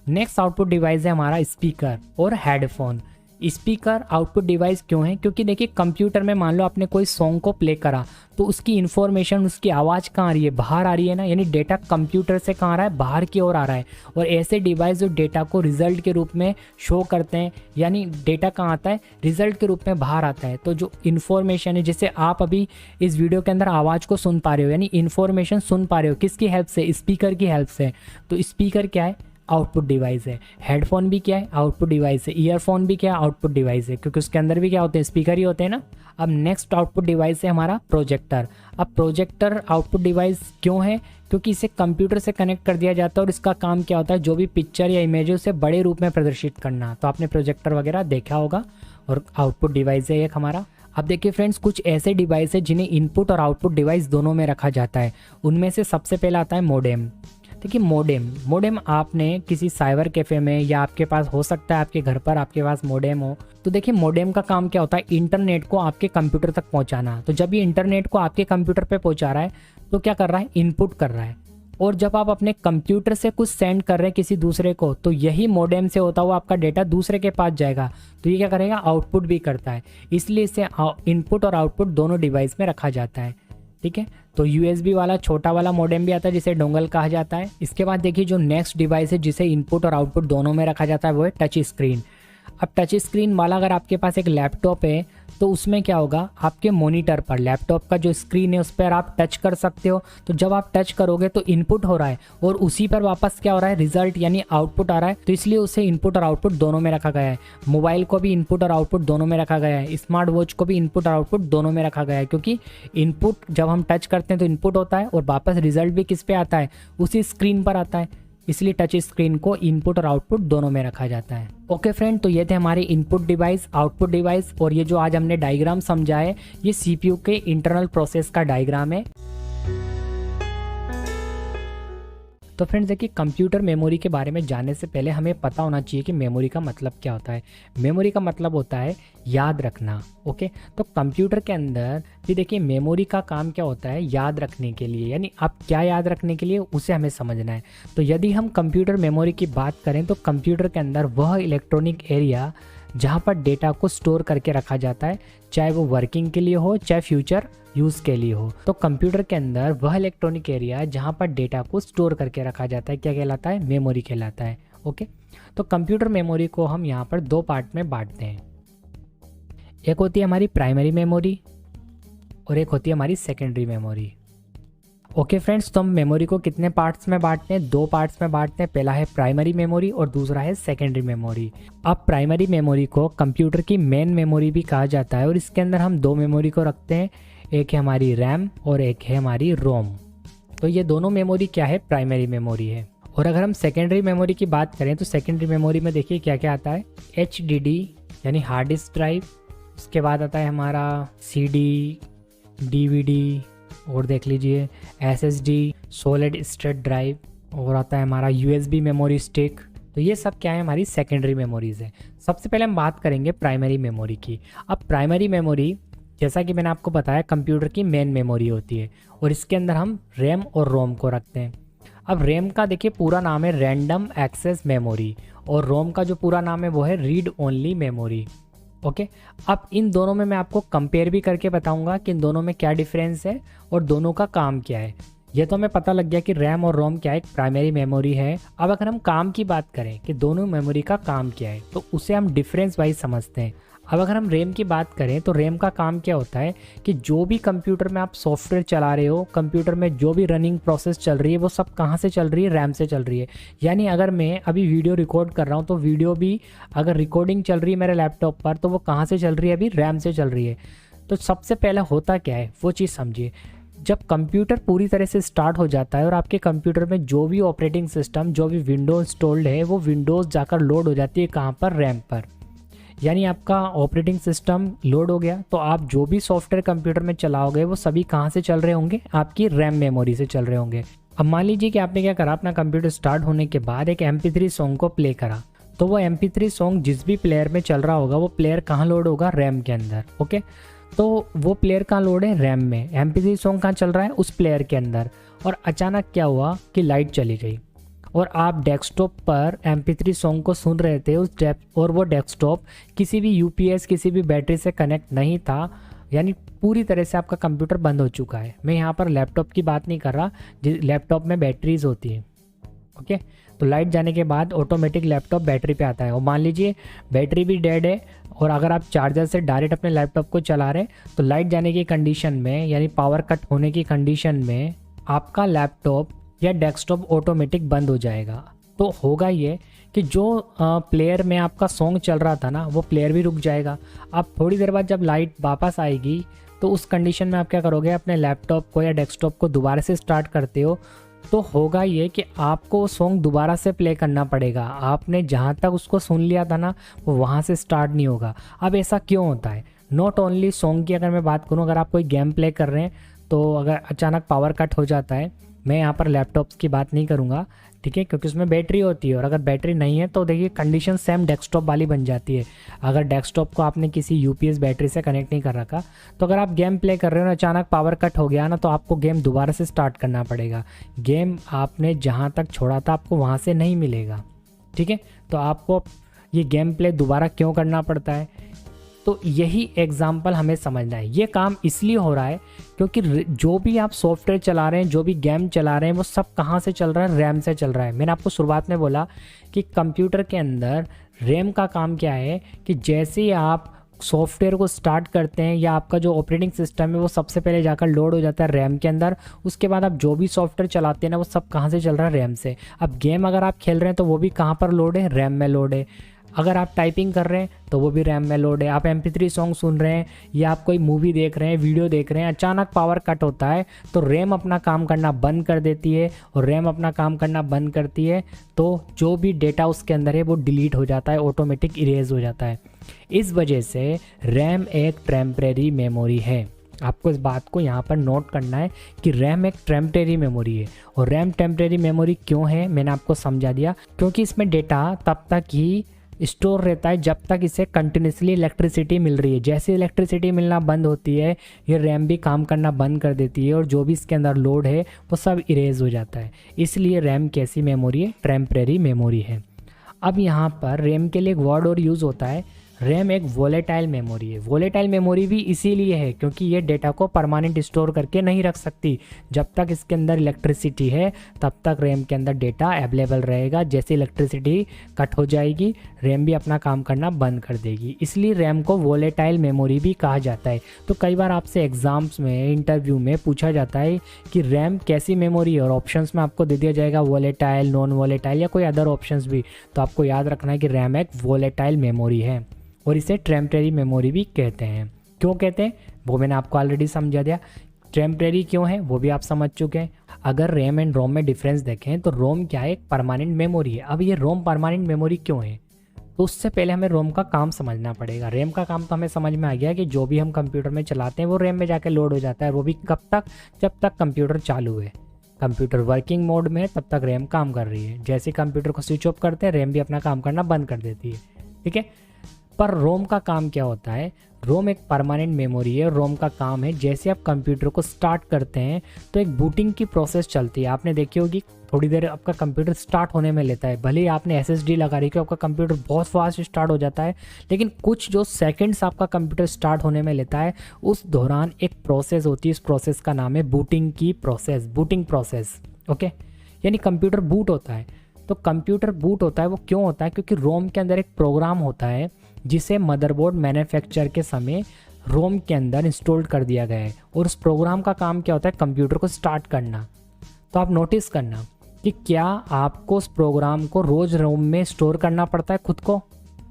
नेक्स्ट आउटपुट डिवाइस है हमारा स्पीकर और हेडफोन। स्पीकर आउटपुट डिवाइस क्यों है, क्योंकि देखिए कंप्यूटर में मान लो आपने कोई सॉन्ग को प्ले करा, तो उसकी इन्फॉर्मेशन, उसकी आवाज़ कहाँ आ रही है, बाहर आ रही है ना, यानी डेटा कंप्यूटर से कहाँ आ रहा है, बाहर की ओर आ रहा है। और ऐसे डिवाइस जो डेटा को रिजल्ट के रूप में शो करते हैं, यानी डेटा कहाँ आता है, रिजल्ट के रूप में बाहर आता है। तो जो इन्फॉर्मेशन है, जैसे आप अभी इस वीडियो के अंदर आवाज़ को सुन पा रहे हो, यानी इन्फॉर्मेशन सुन पा रहे हो, किसकी हेल्प से, स्पीकर की हेल्प से। तो स्पीकर क्या है, आउटपुट डिवाइस है। हेडफोन भी क्या है, आउटपुट डिवाइस है। ईयरफोन भी क्या है, आउटपुट डिवाइस है, क्योंकि उसके अंदर भी क्या होते हैं, स्पीकर ही होते हैं ना। अब नेक्स्ट आउटपुट डिवाइस है हमारा प्रोजेक्टर। अब प्रोजेक्टर आउटपुट डिवाइस क्यों है, क्योंकि इसे कंप्यूटर से कनेक्ट कर दिया जाता है और इसका काम क्या होता है, जो भी पिक्चर या इमेज है उसे बड़े रूप में प्रदर्शित करना। तो आपने प्रोजेक्टर वगैरह देखा होगा, और आउटपुट डिवाइस है एक हमारा। अब देखिए फ्रेंड्स, कुछ ऐसे डिवाइस है जिन्हें इनपुट और आउटपुट डिवाइस दोनों में रखा जाता है। उनमें से सबसे पहला आता है मॉडेम। देखिए मॉडेम आपने किसी साइबर कैफ़े में, या आपके पास हो सकता है आपके घर पर आपके पास मॉडेम हो, तो देखिए मॉडेम का काम क्या होता है, इंटरनेट को आपके कंप्यूटर तक पहुंचाना। तो जब ये इंटरनेट को आपके कंप्यूटर पे पहुंचा रहा है, तो क्या कर रहा है, इनपुट कर रहा है। और जब आप अपने कंप्यूटर से कुछ सेंड कर रहे हैं किसी दूसरे को, तो यही मॉडेम से होता हुआ आपका डेटा दूसरे के पास जाएगा। तो ये क्या करेगा, आउटपुट भी करता है। इसलिए इसे इनपुट और आउटपुट दोनों डिवाइस में रखा जाता है। ठीक है, तो USB वाला छोटा वाला मॉडेम भी आता है, जिसे डोंगल कहा जाता है। इसके बाद देखिए जो नेक्स्ट डिवाइस है जिसे इनपुट और आउटपुट दोनों में रखा जाता है, वो है टच स्क्रीन। अब टच स्क्रीन वाला अगर आपके पास एक लैपटॉप है, तो उसमें क्या होगा, आपके मॉनिटर पर, लैपटॉप का जो स्क्रीन है उस पर आप टच कर सकते हो। तो जब आप टच करोगे तो इनपुट हो रहा है, और उसी पर वापस क्या हो रहा है, रिजल्ट यानी आउटपुट आ रहा है। तो इसलिए उसे इनपुट और आउटपुट दोनों में रखा गया है। मोबाइल को भी इनपुट और आउटपुट दोनों में रखा गया है। स्मार्ट वॉच को भी इनपुट और आउटपुट दोनों में रखा गया है, क्योंकि इनपुट जब हम टच करते हैं तो इनपुट होता है, और वापस रिजल्ट भी किस पे आता है, उसी स्क्रीन पर आता है। इसलिए टच स्क्रीन को इनपुट और आउटपुट दोनों में रखा जाता है। ओके फ्रेंड, तो ये थे हमारे इनपुट डिवाइस, आउटपुट डिवाइस, और ये जो आज हमने डायग्राम समझा है, ये CPU के इंटरनल प्रोसेस का डायग्राम है। तो फ्रेंड्स देखिए, कंप्यूटर मेमोरी के बारे में जानने से पहले हमें पता होना चाहिए कि मेमोरी का मतलब क्या होता है। मेमोरी का मतलब होता है याद रखना। ओके, तो कंप्यूटर के अंदर भी देखिए मेमोरी का काम क्या होता है, याद रखने के लिए, यानी आप क्या याद रखने के लिए उसे हमें समझना है। तो यदि हम कंप्यूटर मेमोरी की बात करें, तो कंप्यूटर के अंदर वह इलेक्ट्रॉनिक एरिया जहाँ पर डेटा को स्टोर करके रखा जाता है, चाहे वो वर्किंग के लिए हो चाहे फ्यूचर यूज़ के लिए हो। तो कंप्यूटर के अंदर वह इलेक्ट्रॉनिक एरिया जहाँ पर डेटा को स्टोर करके रखा जाता है, क्या कहलाता है, मेमोरी कहलाता है। ओके, तो कंप्यूटर मेमोरी को हम यहाँ पर दो पार्ट में बांटते हैं। एक होती है हमारी प्राइमरी मेमोरी और एक होती है हमारी सेकेंडरी मेमोरी। ओके फ्रेंड्स, तो हम मेमोरी को कितने पार्ट्स में बांटते हैं? 2 पार्ट्स में बांटते हैं। पहला है प्राइमरी मेमोरी और दूसरा है सेकेंडरी मेमोरी। अब प्राइमरी मेमोरी को कंप्यूटर की मेन मेमोरी भी कहा जाता है और इसके अंदर हम 2 मेमोरी को रखते हैं, एक है हमारी रैम और एक है हमारी रोम। तो ये दोनों मेमोरी क्या है? प्राइमरी मेमोरी है। और अगर हम सेकेंडरी मेमोरी की बात करें तो सेकेंडरी मेमोरी में देखिए क्या क्या आता है। HDD यानी हार्ड डिस्क ड्राइव, उसके बाद आता है हमारा CD, DVD और देख लीजिए SSD सॉलिड स्टेट ड्राइव, और आता है हमारा USB मेमोरी स्टिक। तो ये सब क्या है? हमारी सेकेंडरी मेमोरीज़ है। सबसे पहले हम बात करेंगे प्राइमरी मेमोरी की। अब प्राइमरी मेमोरी, जैसा कि मैंने आपको बताया, कंप्यूटर की मेन मेमोरी होती है और इसके अंदर हम रैम और रोम को रखते हैं। अब रैम का देखिए पूरा नाम है रैंडम एक्सेस मेमोरी और रोम का जो पूरा नाम है वो है रीड ओनली मेमोरी। ओके, अब इन दोनों में मैं आपको कंपेयर भी करके बताऊंगा कि इन दोनों में क्या डिफरेंस है और दोनों का काम क्या है। ये तो हमें पता लग गया कि रैम और रोम क्या है, एक प्राइमरी मेमोरी है। अब अगर हम काम की बात करें कि दोनों मेमोरी का काम क्या है तो उसे हम डिफरेंस वाइज समझते हैं। अब अगर हम रैम की बात करें तो रैम का काम क्या होता है कि जो भी कंप्यूटर में आप सॉफ्टवेयर चला रहे हो, कंप्यूटर में जो भी रनिंग प्रोसेस चल रही है वो सब कहाँ से चल रही है? रैम से चल रही है। यानी अगर मैं अभी वीडियो रिकॉर्ड कर रहा हूँ तो वीडियो भी अगर रिकॉर्डिंग चल रही है मेरे लैपटॉप पर तो वो कहाँ से चल रही है? अभी रैम से चल रही है। तो सबसे पहले होता क्या है वो चीज़ समझिए। जब कंप्यूटर पूरी तरह से स्टार्ट हो जाता है और आपके कंप्यूटर में जो भी ऑपरेटिंग सिस्टम, जो भी विंडोज इंस्टॉल्ड है वो विंडोज़ जाकर लोड हो जाती है कहाँ पर? रैम पर। यानी आपका ऑपरेटिंग सिस्टम लोड हो गया तो आप जो भी सॉफ्टवेयर कंप्यूटर में चलाओगे वो सभी कहाँ से चल रहे होंगे? आपकी रैम मेमोरी से चल रहे होंगे। अब मान लीजिए कि आपने क्या करा, अपना कंप्यूटर स्टार्ट होने के बाद एक MP3 सॉन्ग को प्ले करा, तो वो MP3 सॉन्ग जिस भी प्लेयर में चल रहा होगा वो प्लेयर कहाँ लोड होगा? रैम के अंदर। ओके, तो वो प्लेयर कहाँ लोड है? रैम में। MP3 सॉन्ग कहाँ चल रहा है? उस प्लेयर के अंदर। और अचानक क्या हुआ कि लाइट चली गई और आप डेस्कटॉप पर MP3 सॉन्ग को सुन रहे थे और वो डेस्कटॉप किसी भी UPS, किसी भी बैटरी से कनेक्ट नहीं था, यानी पूरी तरह से आपका कंप्यूटर बंद हो चुका है। मैं यहाँ पर लैपटॉप की बात नहीं कर रहा, लैपटॉप में बैटरीज होती है। ओके, तो लाइट जाने के बाद ऑटोमेटिक लैपटॉप बैटरी पे आता है और मान लीजिए बैटरी भी डेड है और अगर आप चार्जर से डायरेक्ट अपने लैपटॉप को चला रहे हैं तो लाइट जाने की कंडीशन में, यानी पावर कट होने की कंडीशन में, आपका लैपटॉप या डेस्कटॉप ऑटोमेटिक बंद हो जाएगा। तो होगा ये कि जो प्लेयर में आपका सॉन्ग चल रहा था ना वो प्लेयर भी रुक जाएगा। अब थोड़ी देर बाद जब लाइट वापस आएगी तो उस कंडीशन में आप क्या करोगे? अपने लैपटॉप को या डेस्कटॉप को दोबारा से स्टार्ट करते हो तो होगा ये कि आपको सॉन्ग दोबारा से प्ले करना पड़ेगा। आपने जहाँ तक उसको सुन लिया था ना वो वहाँ से स्टार्ट नहीं होगा। अब ऐसा क्यों होता है? नॉट ओनली सॉन्ग की अगर मैं बात करूँ, अगर आप कोई गेम प्ले कर रहे हैं तो अगर अचानक पावर कट हो जाता है, मैं यहाँ पर लैपटॉप्स की बात नहीं करूँगा, ठीक है, क्योंकि उसमें बैटरी होती है और अगर बैटरी नहीं है तो देखिए कंडीशन सेम डेस्कटॉप वाली बन जाती है। अगर डेस्कटॉप को आपने किसी UPS बैटरी से कनेक्ट नहीं कर रखा तो अगर आप गेम प्ले कर रहे हो और अचानक पावर कट हो गया ना तो आपको गेम दोबारा से स्टार्ट करना पड़ेगा। गेम आपने जहाँ तक छोड़ा था आपको वहाँ से नहीं मिलेगा, ठीक है। तो आपको ये गेम प्ले दोबारा क्यों करना पड़ता है? तो यही एग्जाम्पल हमें समझना है। ये काम इसलिए हो रहा है क्योंकि जो भी आप सॉफ्टवेयर चला रहे हैं, जो भी गेम चला रहे हैं वो सब कहाँ से चल रहा है? रैम से चल रहा है। मैंने आपको शुरुआत में बोला कि कंप्यूटर के अंदर रैम का काम क्या है कि जैसे ही आप सॉफ्टवेयर को स्टार्ट करते हैं या आपका जो ऑपरेटिंग सिस्टम है वो सबसे पहले जाकर लोड हो जाता है रैम के अंदर। उसके बाद आप जो भी सॉफ्टवेयर चलाते हैं ना वो सब कहाँ से चल रहा है? रैम से। अब गेम अगर आप खेल रहे हैं तो वो भी कहाँ पर लोड है? रैम में लोड है। अगर आप टाइपिंग कर रहे हैं तो वो भी रैम में लोड है। आप MP3 सॉन्ग सुन रहे हैं या आप कोई मूवी देख रहे हैं, वीडियो देख रहे हैं, अचानक पावर कट होता है तो रैम अपना काम करना बंद कर देती है और रैम अपना काम करना बंद करती है तो जो भी डेटा उसके अंदर है वो डिलीट हो जाता है, ऑटोमेटिक इरेज हो जाता है। इस वजह से रैम एक टेम्परेरी मेमोरी है। आपको इस बात को यहाँ पर नोट करना है कि रैम एक टेम्परेरी मेमोरी है। और रैम टेम्परेरी मेमोरी क्यों है मैंने आपको समझा दिया, क्योंकि इसमें डेटा तब तक ही स्टोर रहता है जब तक इसे कंटिन्यूसली इलेक्ट्रिसिटी मिल रही है। जैसे इलेक्ट्रिसिटी मिलना बंद होती है ये रैम भी काम करना बंद कर देती है और जो भी इसके अंदर लोड है वो सब इरेज हो जाता है। इसलिए रैम कैसी मेमोरी है? टेम्परेरी मेमोरी है। अब यहाँ पर रैम के लिए एक वर्ड और यूज़ होता है रैम एक वोलेटाइल मेमोरी है। वोलेटाइल मेमोरी भी इसीलिए है क्योंकि ये डेटा को परमानेंट स्टोर करके नहीं रख सकती। जब तक इसके अंदर इलेक्ट्रिसिटी है तब तक रैम के अंदर डेटा अवेलेबल रहेगा। जैसे इलेक्ट्रिसिटी कट हो जाएगी रैम भी अपना काम करना बंद कर देगी। इसलिए रैम को वोलेटाइल मेमोरी भी कहा जाता है। तो कई बार आपसे एग्जाम्स में, इंटरव्यू में पूछा जाता है कि रैम कैसी मेमोरी है, और ऑप्शंस में आपको दे दिया जाएगा वोलेटाइल, नॉन वोलेटाइल या कोई अदर ऑप्शंस भी। तो आपको याद रखना है कि रैम एक वोलेटाइल मेमोरी है और इसे टेम्परेरी मेमोरी भी कहते हैं। क्यों कहते हैं वो मैंने आपको ऑलरेडी समझा दिया। टेम्परेरी क्यों है वो भी आप समझ चुके हैं। अगर रैम एंड रोम में डिफरेंस देखें तो रोम क्या है, एक परमानेंट मेमोरी है। अब ये रोम परमानेंट मेमोरी क्यों है, तो उससे पहले हमें रोम का काम समझना पड़ेगा। रैम का काम तो हमें समझ में आ गया कि जो भी हम कंप्यूटर में चलाते हैं वो रैम में जाके लोड हो जाता है। वो भी कब तक, जब तक कंप्यूटर चालू है, कंप्यूटर वर्किंग मोड में है तब तक रैम काम कर रही है। जैसे कंप्यूटर को स्विच ऑफ करते हैं रैम भी अपना काम करना बंद कर देती है। ठीक है, पर रोम का काम क्या होता है, रोम एक परमानेंट मेमोरी है। रोम का काम है जैसे आप कंप्यूटर को स्टार्ट करते हैं तो एक बूटिंग की प्रोसेस चलती है। आपने देखी होगी थोड़ी देर आपका कंप्यूटर स्टार्ट होने में लेता है। भले ही आपने एसएसडी लगा रही है, आपका कंप्यूटर बहुत फास्ट स्टार्ट हो जाता है, लेकिन कुछ जो सेकंड्स आपका कंप्यूटर स्टार्ट होने में लेता है उस दौरान एक प्रोसेस होती है। इस प्रोसेस का नाम है बूटिंग की प्रोसेस, बूटिंग प्रोसेस। ओके, यानी कंप्यूटर बूट होता है। तो कंप्यूटर बूट होता है वो क्यों होता है, क्योंकि रोम के अंदर एक प्रोग्राम होता है जिसे मदरबोर्ड मैन्युफैक्चर के समय रोम के अंदर इंस्टॉल कर दिया गया है। और उस प्रोग्राम का काम क्या होता है, कंप्यूटर को स्टार्ट करना। तो आप नोटिस करना कि क्या आपको उस प्रोग्राम को रोज़ रोम में स्टोर करना पड़ता है खुद को,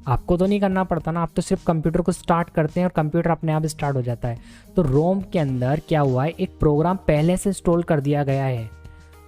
आपको तो नहीं करना पड़ता ना। आप तो सिर्फ कंप्यूटर को स्टार्ट करते हैं और कंप्यूटर अपने आप स्टार्ट हो जाता है। तो रोम के अंदर क्या हुआ है, एक प्रोग्राम पहले से इंस्टॉल कर दिया गया है।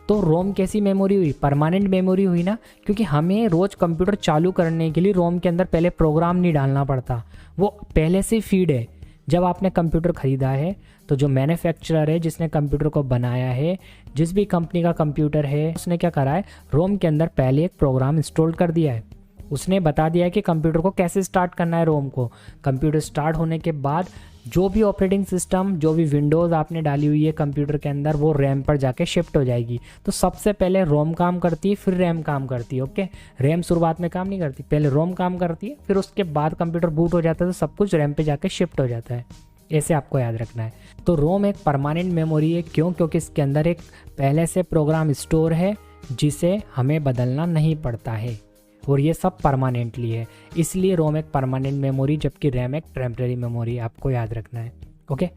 तो रोम कैसी मेमोरी हुई, परमानेंट मेमोरी हुई ना, क्योंकि हमें रोज़ कंप्यूटर चालू करने के लिए रोम के अंदर पहले प्रोग्राम नहीं डालना पड़ता, वो पहले से फीड है। जब आपने कंप्यूटर ख़रीदा है तो जो मैन्युफैक्चरर है जिसने कंप्यूटर को बनाया है, जिस भी कंपनी का कंप्यूटर है, उसने क्या करा है, रोम के अंदर पहले एक प्रोग्राम इंस्टॉल कर दिया है। उसने बता दिया है कि कंप्यूटर को कैसे स्टार्ट करना है। रोम को कंप्यूटर स्टार्ट होने के बाद जो भी ऑपरेटिंग सिस्टम, जो भी विंडोज़ आपने डाली हुई है कंप्यूटर के अंदर, वो रैम पर जाके शिफ्ट हो जाएगी। तो सबसे पहले रोम काम करती है फिर रैम काम करती है। ओके, रैम शुरुआत में काम नहीं करती, पहले रोम काम करती है, फिर उसके बाद कंप्यूटर बूट हो जाता है तो सब कुछ रैम पे जाके शिफ्ट हो जाता है। ऐसे आपको याद रखना है। तो रोम एक परमानेंट मेमोरी है। क्यों? क्योंकि इसके अंदर एक पहले से प्रोग्राम स्टोर है जिसे हमें बदलना नहीं पड़ता है और ये सब परमानेंटली है, इसलिए रोम एक परमानेंट मेमोरी जबकि रैम एक टेम्परेरी मेमोरी, आपको याद रखना है। ओके,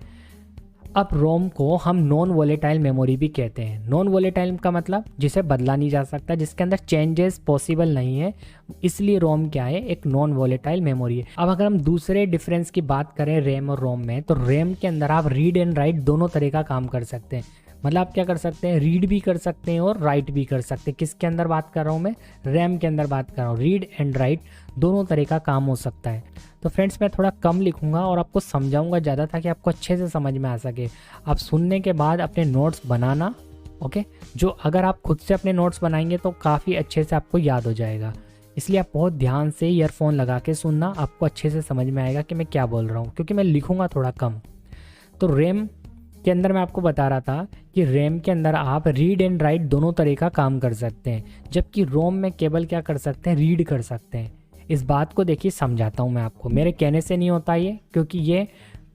अब रोम को हम नॉन वोलेटाइल मेमोरी भी कहते हैं। नॉन वोलेटाइल का मतलब जिसे बदला नहीं जा सकता, जिसके अंदर चेंजेस पॉसिबल नहीं है, इसलिए रोम क्या है, एक नॉन वोलेटाइल मेमोरी है। अब अगर हम दूसरे डिफरेंस की बात करें रैम और रोम में, तो रैम के अंदर आप रीड एंड राइट दोनों तरह का काम कर सकते हैं। मतलब आप क्या कर सकते हैं, रीड भी कर सकते हैं और राइट भी कर सकते हैं। किसके अंदर बात कर रहा हूँ मैं, रैम के अंदर बात कर रहा हूँ। रीड एंड राइट दोनों तरह का काम हो सकता है। तो फ्रेंड्स मैं थोड़ा कम लिखूंगा और आपको समझाऊंगा ज़्यादा ताकि आपको अच्छे से समझ में आ सके। आप सुनने के बाद अपने नोट्स बनाना। ओके, जो अगर आप खुद से अपने नोट्स बनाएंगे तो काफ़ी अच्छे से आपको याद हो जाएगा, इसलिए आप बहुत ध्यान से ईयरफोन लगा के सुनना, आपको अच्छे से समझ में आएगा कि मैं क्या बोल रहा हूँ, क्योंकि मैं लिखूंगा थोड़ा कम। तो रैम के अंदर मैं आपको बता रहा था कि रैम के अंदर आप रीड एंड राइट दोनों तरह का काम कर सकते हैं, जबकि रोम में केवल क्या कर सकते हैं, रीड कर सकते हैं। इस बात को देखिए समझाता हूँ मैं आपको, मेरे कहने से नहीं होता ये, क्योंकि ये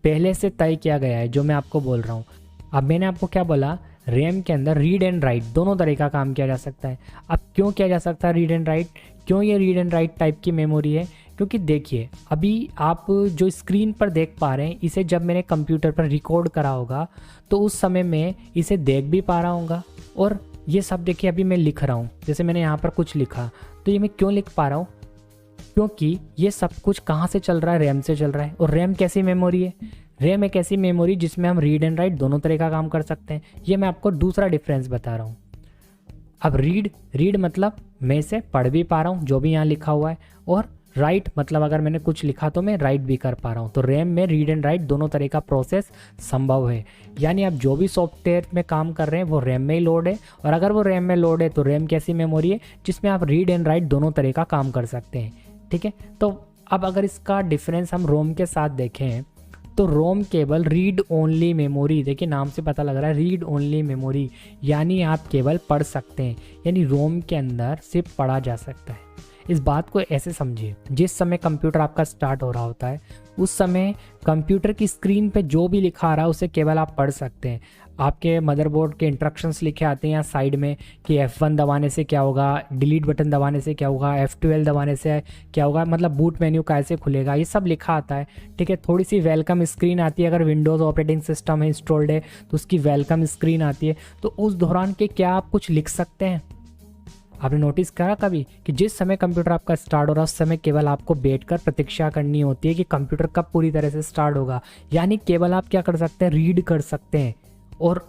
पहले से तय किया गया है जो मैं आपको बोल रहा हूँ। अब मैंने आपको क्या बोला, रैम के अंदर रीड एंड राइट दोनों तरह का काम किया जा सकता है। अब क्यों किया जा सकता है रीड एंड राइट, क्यों ये रीड एंड राइट टाइप की मेमोरी है, क्योंकि देखिए अभी आप जो स्क्रीन पर देख पा रहे हैं, इसे जब मैंने कंप्यूटर पर रिकॉर्ड करा होगा तो उस समय में इसे देख भी पा रहा हूँगा। और ये सब देखिए अभी मैं लिख रहा हूँ, जैसे मैंने यहाँ पर कुछ लिखा, तो ये मैं क्यों लिख पा रहा हूँ, क्योंकि ये सब कुछ कहाँ से चल रहा है, रैम से चल रहा है। और रैम कैसी मेमोरी है, रैम एक ऐसी मेमोरी जिसमें हम रीड एंड राइट दोनों तरह का काम कर सकते हैं। ये मैं आपको दूसरा डिफरेंस बता रहा हूँ। अब रीड मतलब मैं इसे पढ़ भी पा रहा हूँ जो भी यहाँ लिखा हुआ है, और राइट मतलब अगर मैंने कुछ लिखा तो मैं राइट भी कर पा रहा हूँ। तो रैम में रीड एंड राइट दोनों तरह का प्रोसेस संभव है, यानी आप जो भी सॉफ्टवेयर में काम कर रहे हैं वो रैम में ही लोड है। और अगर वो रैम में लोड है तो रैम कैसी मेमोरी है, जिसमें आप रीड एंड राइट दोनों तरह का काम कर सकते हैं। ठीक है, तो अब अगर इसका डिफरेंस हम रोम के साथ देखें तो रोम केवल रीड ओनली मेमोरी, देखिए नाम से पता लग रहा है रीड ओनली मेमोरी, यानी आप केवल पढ़ सकते हैं, यानी रोम के अंदर सिर्फ पढ़ा जा सकता है। इस बात को ऐसे समझिए, जिस समय कंप्यूटर आपका स्टार्ट हो रहा होता है उस समय कंप्यूटर की स्क्रीन पे जो भी लिखा आ रहा है उसे केवल आप पढ़ सकते हैं। आपके मदरबोर्ड के इंस्ट्रक्शंस लिखे आते हैं यहाँ साइड में कि F1 दबाने से क्या होगा, डिलीट बटन दबाने से क्या होगा, F12 दबाने से क्या होगा, मतलब बूट मेन्यू कैसे खुलेगा, ये सब लिखा आता है। ठीक है, थोड़ी सी वेलकम स्क्रीन आती है, अगर विंडोज़ ऑपरेटिंग सिस्टम है इंस्टॉल्ड है तो उसकी वेलकम स्क्रीन आती है। तो उस दौरान के क्या आप कुछ लिख सकते हैं? आपने नोटिस करा कभी कि जिस समय कंप्यूटर आपका स्टार्ट हो रहा है उस समय केवल आपको बैठकर प्रतीक्षा करनी होती है कि कंप्यूटर कब पूरी तरह से स्टार्ट होगा। यानी केवल आप क्या कर सकते हैं, रीड कर सकते हैं। और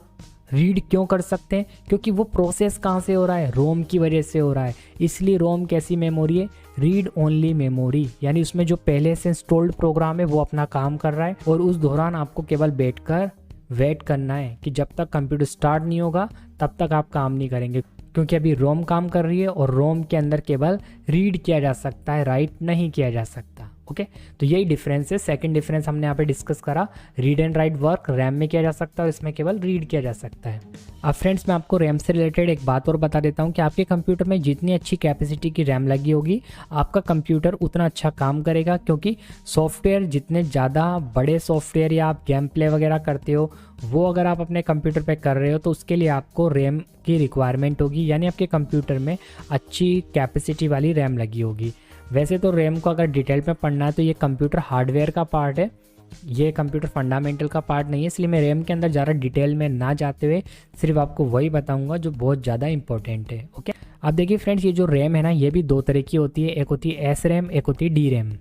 रीड क्यों कर सकते हैं? क्योंकि वो प्रोसेस कहाँ से हो रहा है, रोम की वजह से हो रहा है। इसलिए रोम कैसी मेमोरी है, रीड ओनली मेमोरी, यानी उसमें जो पहले से इंस्टॉल्ड प्रोग्राम है वो अपना काम कर रहा है और उस दौरान आपको केवल बैठकर वेट करना है कि जब तक कंप्यूटर स्टार्ट नहीं होगा तब तक आप काम नहीं करेंगे, क्योंकि अभी रोम काम कर रही है और रोम के अंदर केवल रीड किया जा सकता है, राइट नहीं किया जा सकता। ओके, तो यही डिफरेंस है। सेकंड डिफरेंस हमने यहाँ पे डिस्कस करा, read and right work RAM में किया जा सकता है और इसमें केवल रीड किया जा सकता है। अब फ्रेंड्स मैं आपको रैम से रिलेटेड एक बात और बता देता हूँ कि आपके कंप्यूटर में जितनी अच्छी कैपेसिटी की रैम लगी होगी आपका कंप्यूटर उतना अच्छा काम करेगा, क्योंकि सॉफ्टवेयर जितने ज़्यादा बड़े सॉफ्टवेयर या आप गेम प्ले वगैरह करते हो वो अगर आप अपने कंप्यूटर पे कर रहे हो तो उसके लिए आपको रैम की रिक्वायरमेंट होगी, यानी आपके कंप्यूटर में अच्छी कैपेसिटी वाली रैम लगी होगी। वैसे तो रैम को अगर डिटेल में पढ़ना है तो ये कंप्यूटर हार्डवेयर का पार्ट है, ये कंप्यूटर फंडामेंटल का पार्ट नहीं है, इसलिए मैं रैम के अंदर ज़्यादा डिटेल में ना जाते हुए सिर्फ आपको वही बताऊंगा जो बहुत ज़्यादा इंपॉर्टेंट है। ओके, अब देखिए फ्रेंड्स, ये जो रैम है ना ये भी दो तरह की होती है, एक होती है एस रैम, एक होती है डी रैम।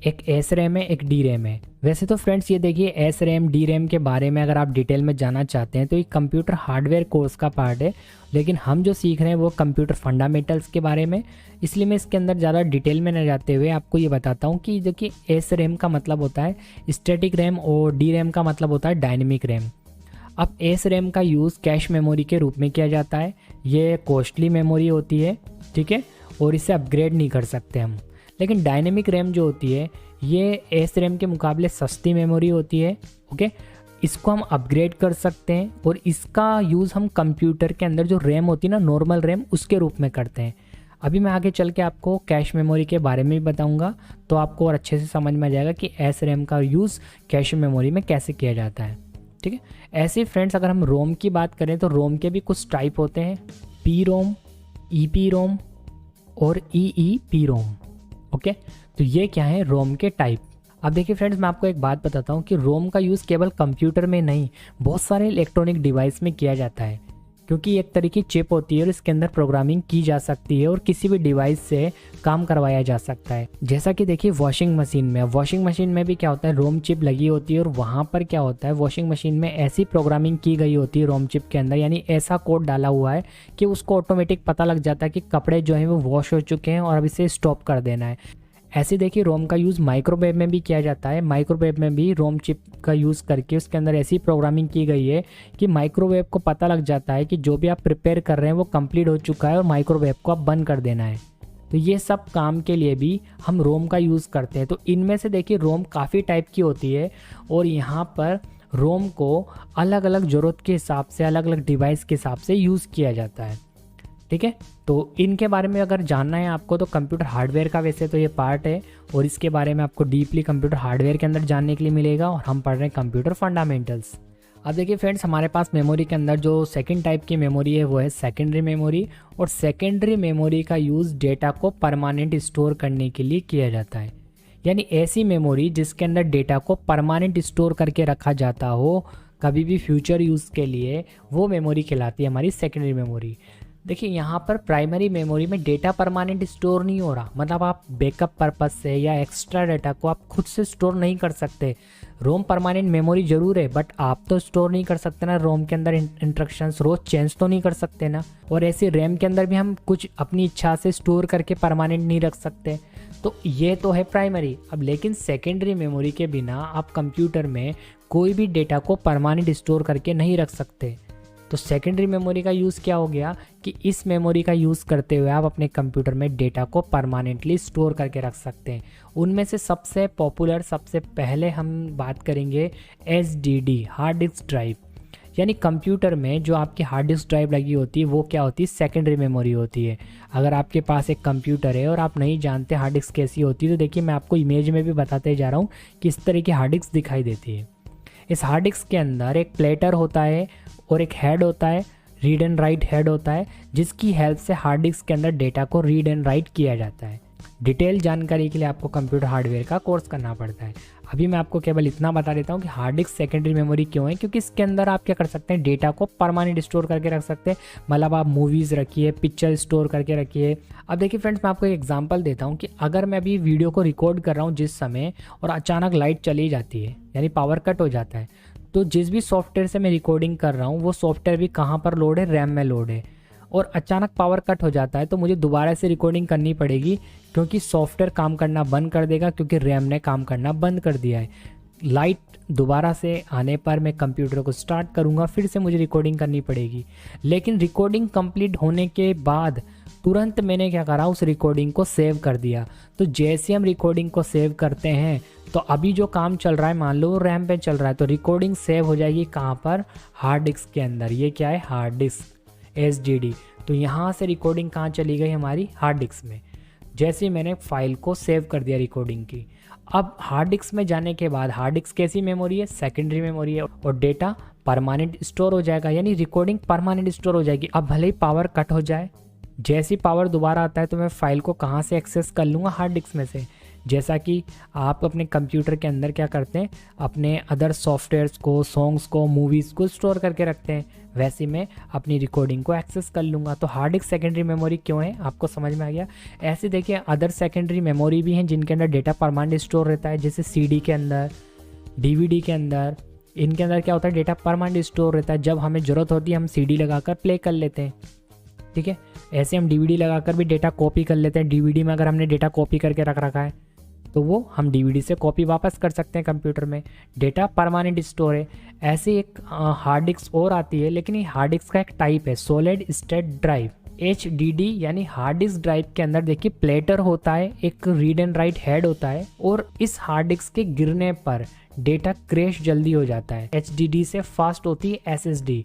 एक एस रैम है, एक डी रैम है। वैसे तो फ्रेंड्स ये देखिए एस रैम डी रैम के बारे में अगर आप डिटेल में जानना चाहते हैं तो ये कंप्यूटर हार्डवेयर कोर्स का पार्ट है, लेकिन हम जो सीख रहे हैं वो कंप्यूटर फंडामेंटल्स के बारे में, इसलिए मैं इसके अंदर ज़्यादा डिटेल में न जाते हुए आपको ये बताता हूँ कि देखिए एस रैम का मतलब होता है स्टैटिक रैम और डी रैम का मतलब होता है डायनेमिक रैम। अब एस रैम का यूज़ कैश मेमोरी के रूप में किया जाता है, ये कॉस्टली मेमोरी होती है, ठीक है, और इसे अपग्रेड नहीं कर सकते हम। लेकिन डायनेमिक रैम जो होती है ये एस रैम के मुकाबले सस्ती मेमोरी होती है। ओके, इसको हम अपग्रेड कर सकते हैं और इसका यूज़ हम कंप्यूटर के अंदर जो रैम होती है ना नॉर्मल रैम उसके रूप में करते हैं। अभी मैं आगे चल के आपको कैश मेमोरी के बारे में भी बताऊंगा तो आपको और अच्छे से समझ में आ जाएगा कि एस रैम का यूज़ कैश मेमोरी में कैसे किया जाता है। ठीक है, ऐसे फ्रेंड्स अगर हम रोम की बात करें तो रोम के भी कुछ टाइप होते हैं, P ROM, E P ROM और ई पी रोम। ओके, तो ये क्या है रोम के टाइप। अब देखिए फ्रेंड्स मैं आपको एक बात बताता हूँ कि रोम का यूज़ केवल कंप्यूटर में नहीं बहुत सारे इलेक्ट्रॉनिक डिवाइस में किया जाता है, क्योंकि एक तरह की चिप होती है और इसके अंदर प्रोग्रामिंग की जा सकती है और किसी भी डिवाइस से काम करवाया जा सकता है। जैसा कि देखिए वॉशिंग मशीन में भी क्या होता है, रोम चिप लगी होती है और वहाँ पर क्या होता है वॉशिंग मशीन में ऐसी प्रोग्रामिंग की गई होती है रोम चिप के अंदर, यानी ऐसा कोड डाला हुआ है कि उसको ऑटोमेटिक पता लग जाता है कि कपड़े जो हैं वो वॉश हो चुके हैं और अब इसे स्टॉप कर देना है। ऐसे देखिए रोम का यूज़ माइक्रोवेव में भी किया जाता है। माइक्रोवेव में भी रोम चिप का यूज़ करके उसके अंदर ऐसी प्रोग्रामिंग की गई है कि माइक्रोवेव को पता लग जाता है कि जो भी आप प्रिपेयर कर रहे हैं वो कंप्लीट हो चुका है और माइक्रोवेव को आप बंद कर देना है। तो ये सब काम के लिए भी हम रोम का यूज़ करते हैं। तो इनमें से देखिए रोम काफ़ी टाइप की होती है और यहाँ पर रोम को अलग अलग ज़रूरत के हिसाब से अलग अलग डिवाइस के हिसाब से यूज़ किया जाता है। ठीक है, तो इनके बारे में अगर जानना है आपको तो कंप्यूटर हार्डवेयर का वैसे तो ये पार्ट है और इसके बारे में आपको डीपली कंप्यूटर हार्डवेयर के अंदर जानने के लिए मिलेगा और हम पढ़ रहे हैं कंप्यूटर फंडामेंटल्स। अब देखिए फ्रेंड्स हमारे पास मेमोरी के अंदर जो सेकंड टाइप की मेमोरी है वो है सेकेंडरी मेमोरी, और सेकेंडरी मेमोरी का यूज़ डेटा को परमानेंट स्टोर करने के लिए किया जाता है। यानी ऐसी मेमोरी जिसके अंदर डेटा को परमानेंट स्टोर करके रखा जाता हो कभी भी फ्यूचर यूज़ के लिए, वो मेमोरी कहलाती है हमारी सेकेंडरी मेमोरी। देखिए यहाँ पर प्राइमरी मेमोरी में डेटा परमानेंट स्टोर नहीं हो रहा, मतलब आप बैकअप पर्पस से या एक्स्ट्रा डेटा को आप खुद से स्टोर नहीं कर सकते। रोम परमानेंट मेमोरी जरूर है बट आप तो स्टोर नहीं कर सकते ना, रोम के अंदर इंस्ट्रक्शंस रोज चेंज तो नहीं कर सकते ना, और ऐसे रैम के अंदर भी हम कुछ अपनी इच्छा से स्टोर करके परमानेंट नहीं रख सकते। तो ये तो है प्राइमरी। अब लेकिन सेकेंडरी मेमोरी के बिना आप कंप्यूटर में कोई भी डेटा को परमानेंट स्टोर करके नहीं रख सकते। तो सेकेंडरी मेमोरी का यूज़ क्या हो गया कि इस मेमोरी का यूज़ करते हुए आप अपने कंप्यूटर में डेटा को परमानेंटली स्टोर करके रख सकते हैं। उनमें से सबसे पॉपुलर सबसे पहले हम बात करेंगे HDD हार्ड डिस्क ड्राइव। यानी कंप्यूटर में जो आपकी हार्ड डिस्क ड्राइव लगी होती है वो क्या होती है, सेकेंडरी मेमोरी होती है। अगर आपके पास एक कंप्यूटर है और आप नहीं जानते हार्ड डिस्क कैसी होती है, तो देखिए मैं आपको इमेज में भी बताते जा रहा हूँ कि इस तरह की हार्ड डिस्क दिखाई देती है। इस हार्ड डिस्क के अंदर एक प्लेटर होता है और एक हेड होता है, रीड एंड राइट हेड होता है, जिसकी हेल्प से हार्ड डिस्क के अंदर डेटा को रीड एंड राइट किया जाता है। डिटेल जानकारी के लिए आपको कंप्यूटर हार्डवेयर का कोर्स करना पड़ता है। अभी मैं आपको केवल इतना बता देता हूँ कि हार्ड डिस्क सेकेंडरी मेमोरी क्यों है, क्योंकि इसके अंदर आप क्या कर सकते हैं, डेटा को परमानेंट स्टोर करके रख सकते हैं। मतलब आप मूवीज़ रखिए, पिक्चर स्टोर करके रखिए। अब देखिए फ्रेंड्स, मैं आपको एक एग्जांपल देता हूँ कि अगर मैं अभी वीडियो को रिकॉर्ड कर रहा हूँ जिस समय, और अचानक लाइट चली जाती है यानी पावर कट हो जाता है, तो जिस भी सॉफ्टवेयर से मैं रिकॉर्डिंग कर रहा हूँ वो सॉफ्टवेयर भी कहाँ पर लोड है, रैम में लोड है, और अचानक पावर कट हो जाता है तो मुझे दोबारा से रिकॉर्डिंग करनी पड़ेगी, क्योंकि सॉफ्टवेयर काम करना बंद कर देगा, क्योंकि रैम ने काम करना बंद कर दिया है। लाइट दोबारा से आने पर मैं कंप्यूटर को स्टार्ट करूँगा, फिर से मुझे रिकॉर्डिंग करनी पड़ेगी। लेकिन रिकॉर्डिंग कंप्लीट होने के बाद तुरंत मैंने क्या करा, उस रिकॉर्डिंग को सेव कर दिया। तो जैसे हम रिकॉर्डिंग को सेव करते हैं तो अभी जो काम चल रहा है मान लो रैम पे चल रहा है, तो रिकॉर्डिंग सेव हो जाएगी कहाँ पर, हार्ड डिस्क के अंदर। ये क्या है, हार्ड डिस्क, HDD। तो यहाँ से रिकॉर्डिंग कहाँ चली गई, हमारी हार्ड डिस्क में। जैसे ही मैंने फाइल को सेव कर दिया रिकॉर्डिंग की, अब हार्ड डिस्क में जाने के बाद हार्ड डिस्क कैसी मेमोरी है, सेकेंडरी मेमोरी है, और डेटा परमानेंट स्टोर हो जाएगा, यानी रिकॉर्डिंग परमानेंट स्टोर हो जाएगी। अब भले ही पावर कट हो जाए, जैसी पावर दोबारा आता है तो मैं फाइल को कहाँ से एक्सेस कर लूँगा, हार्ड डिस्क में से। जैसा कि आप अपने कंप्यूटर के अंदर क्या करते हैं, अपने अदर सॉफ्टवेयर्स को, सॉन्ग्स को, मूवीज़ को स्टोर करके रखते हैं, वैसे मैं अपनी रिकॉर्डिंग को एक्सेस कर लूँगा। तो हार्ड डिस्क सेकेंडरी मेमोरी क्यों है, आपको समझ में आ गया। ऐसे देखिए अदर सेकेंडरी मेमोरी भी हैं जिनके अंदर डेटा परमानेंट स्टोर रहता है, जैसे CD के अंदर, DVD के अंदर। इनके अंदर क्या होता है, डेटा परमानेंट स्टोर रहता है। जब हमें ज़रूरत होती है हम CD लगाकर प्ले कर लेते हैं, ठीक है। ऐसे हम DVD लगाकर भी डेटा कॉपी कर लेते हैं। DVD में अगर हमने डेटा कॉपी करके रख रखा है तो वो हम DVD से कॉपी वापस कर सकते हैं कंप्यूटर में, डेटा परमानेंट स्टोर है। ऐसे एक हार्ड डिस्क और आती है, लेकिन ये हार्ड डिस्क का एक टाइप है, सॉलिड स्टेट ड्राइव, HDD। यानी हार्ड डिस्क ड्राइव के अंदर देखिए प्लेटर होता है, एक रीड एंड राइट हेड होता है, और इस हार्ड डिस्क के गिरने पर डेटा क्रैश जल्दी हो जाता है। HDD से फास्ट होती है SSD।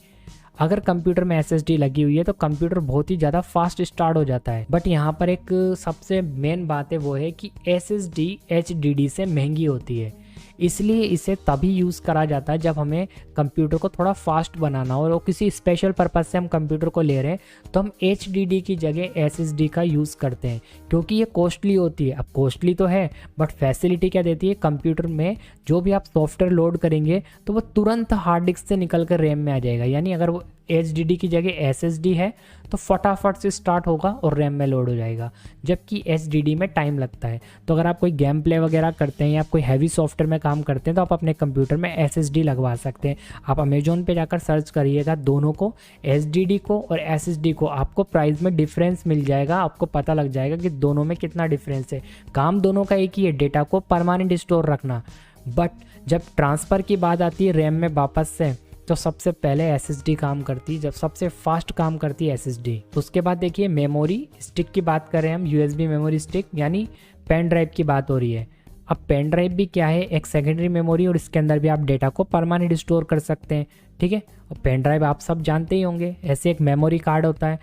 अगर कंप्यूटर में SSD लगी हुई है तो कंप्यूटर बहुत ही ज़्यादा फास्ट स्टार्ट हो जाता है। बट यहाँ पर एक सबसे मेन बात है, वो है कि SSD HDD से महंगी होती है, इसलिए इसे तभी यूज़ करा जाता है जब हमें कंप्यूटर को थोड़ा फास्ट बनाना हो, और किसी स्पेशल पर्पज़ से हम कंप्यूटर को ले रहे हैं तो हम HDD की जगह SSD का यूज़ करते हैं, क्योंकि ये कॉस्टली होती है। अब कॉस्टली तो है, बट फैसिलिटी क्या देती है, कंप्यूटर में जो भी आप सॉफ्टवेयर लोड करेंगे तो वो तुरंत हार्ड डिस्क से निकल कर रैम में आ जाएगा। यानी अगर वो HDD की जगह SSD है तो फटाफट से स्टार्ट होगा और रैम में लोड हो जाएगा, जबकि HDD में टाइम लगता है। तो अगर आप कोई गेम प्ले वगैरह करते हैं या कोई हैवी सॉफ्टवेयर में काम करते हैं तो आप अपने कंप्यूटर में SSD लगवा सकते हैं। आप अमेजोन पे जाकर सर्च करिएगा दोनों को, HDD को और SSD को, आपको प्राइस में डिफरेंस मिल जाएगा। आपको पता लग जाएगा कि दोनों में कितना डिफरेंस है। काम दोनों का एक ही है, डेटा को परमानेंट स्टोर रखना। बट जब ट्रांसफ़र की बात आती है रैम में वापस से, तो सबसे पहले SSD काम करती है, जब सबसे फास्ट काम करती है SSD। उसके बाद देखिए मेमोरी स्टिक की बात कर रहे हैं हम, USB मेमोरी स्टिक, यानी पेन ड्राइव की बात हो रही है। अब पेन ड्राइव भी क्या है, एक सेकेंडरी मेमोरी, और इसके अंदर भी आप डेटा को परमानेंट स्टोर कर सकते हैं, ठीक है। और पेन ड्राइव आप सब जानते ही होंगे, ऐसे एक मेमोरी कार्ड होता है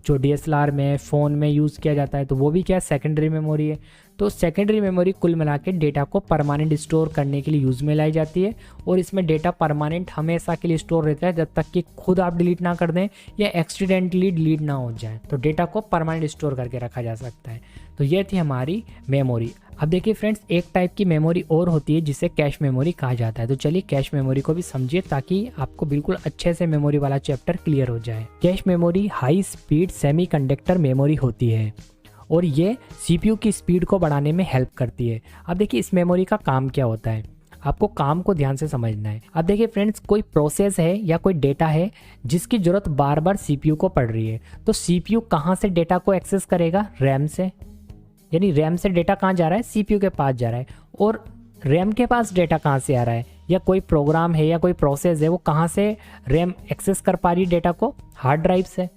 जो DSLR में, फ़ोन में यूज़ किया जाता है, तो वो भी क्या है, सेकेंडरी मेमोरी है। तो सेकेंडरी मेमोरी कुल मिला के डेटा को परमानेंट स्टोर करने के लिए यूज़ में लाई जाती है, और इसमें डेटा परमानेंट हमेशा के लिए स्टोर रहता है, जब तक कि खुद आप डिलीट ना कर दें या एक्सीडेंटली डिलीट ना हो जाए, तो डेटा को परमानेंट स्टोर करके रखा जा सकता है। तो ये थी हमारी मेमोरी। अब देखिए फ्रेंड्स, एक टाइप की मेमोरी और होती है जिसे कैश मेमोरी कहा जाता है। तो चलिए कैश मेमोरी को भी समझिए, ताकि आपको बिल्कुल अच्छे से मेमोरी वाला चैप्टर क्लियर हो जाए। Cache memory high speed semiconductor memory होती है, और ये CPU की स्पीड को बढ़ाने में हेल्प करती है। अब देखिए इस मेमोरी का काम क्या होता है, आपको काम को ध्यान से समझना है। अब देखिए फ्रेंड्स, कोई प्रोसेस है या कोई डेटा है जिसकी ज़रूरत बार बार CPU को पड़ रही है, तो CPU कहाँ से डेटा को एक्सेस करेगा, रैम से। यानी रैम से डेटा कहाँ जा रहा है, CPU के पास जा रहा है। और रैम के पास डेटा कहाँ से आ रहा है, या कोई प्रोग्राम है या कोई प्रोसेस है वो कहाँ से रैम एक्सेस कर पा रही है डेटा को, हार्ड ड्राइव से।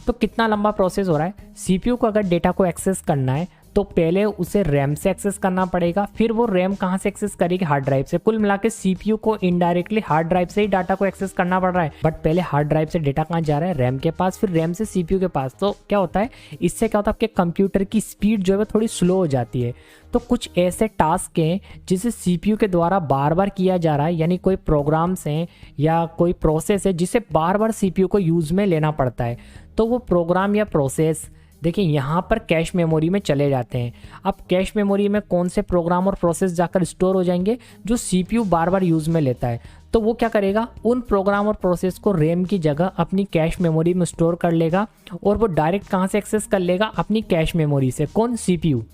तो कितना लंबा प्रोसेस हो रहा है, CPU को अगर डेटा को एक्सेस करना है तो पहले उसे रैम से एक्सेस करना पड़ेगा, फिर वो रैम कहाँ से एक्सेस करेगी, हार्ड ड्राइव से। कुल मिला के सीपीयू को इनडायरेक्टली हार्ड ड्राइव से ही डाटा को एक्सेस करना पड़ रहा है, बट पहले हार्ड ड्राइव से डाटा कहाँ जा रहा है, रैम के पास, फिर रैम से सीपीयू के पास। तो क्या होता है, इससे क्या होता है, आपके कंप्यूटर की स्पीड जो है वो थोड़ी स्लो हो जाती है। तो कुछ ऐसे टास्क हैं जिसे सीपीयू के द्वारा बार बार किया जा रहा है, यानी कोई प्रोग्राम्स हैं या कोई प्रोसेस है जिसे बार बार सीपीयू को यूज़ में लेना पड़ता है। तो वो प्रोग्राम या प्रोसेस देखिए यहाँ पर कैश मेमोरी में चले जाते हैं। अब कैश मेमोरी में कौन से प्रोग्राम और प्रोसेस जाकर स्टोर हो जाएंगे जो सीपीयू बार बार यूज़ में लेता है। तो वो क्या करेगा, उन प्रोग्राम और प्रोसेस को रैम की जगह अपनी कैश मेमोरी में स्टोर कर लेगा और वो डायरेक्ट कहाँ से एक्सेस कर लेगा, अपनी कैश मेमोरी से। कौन, सीपीयू।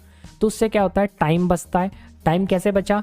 तो उससे क्या होता है, टाइम बचता है। टाइम कैसे बचा,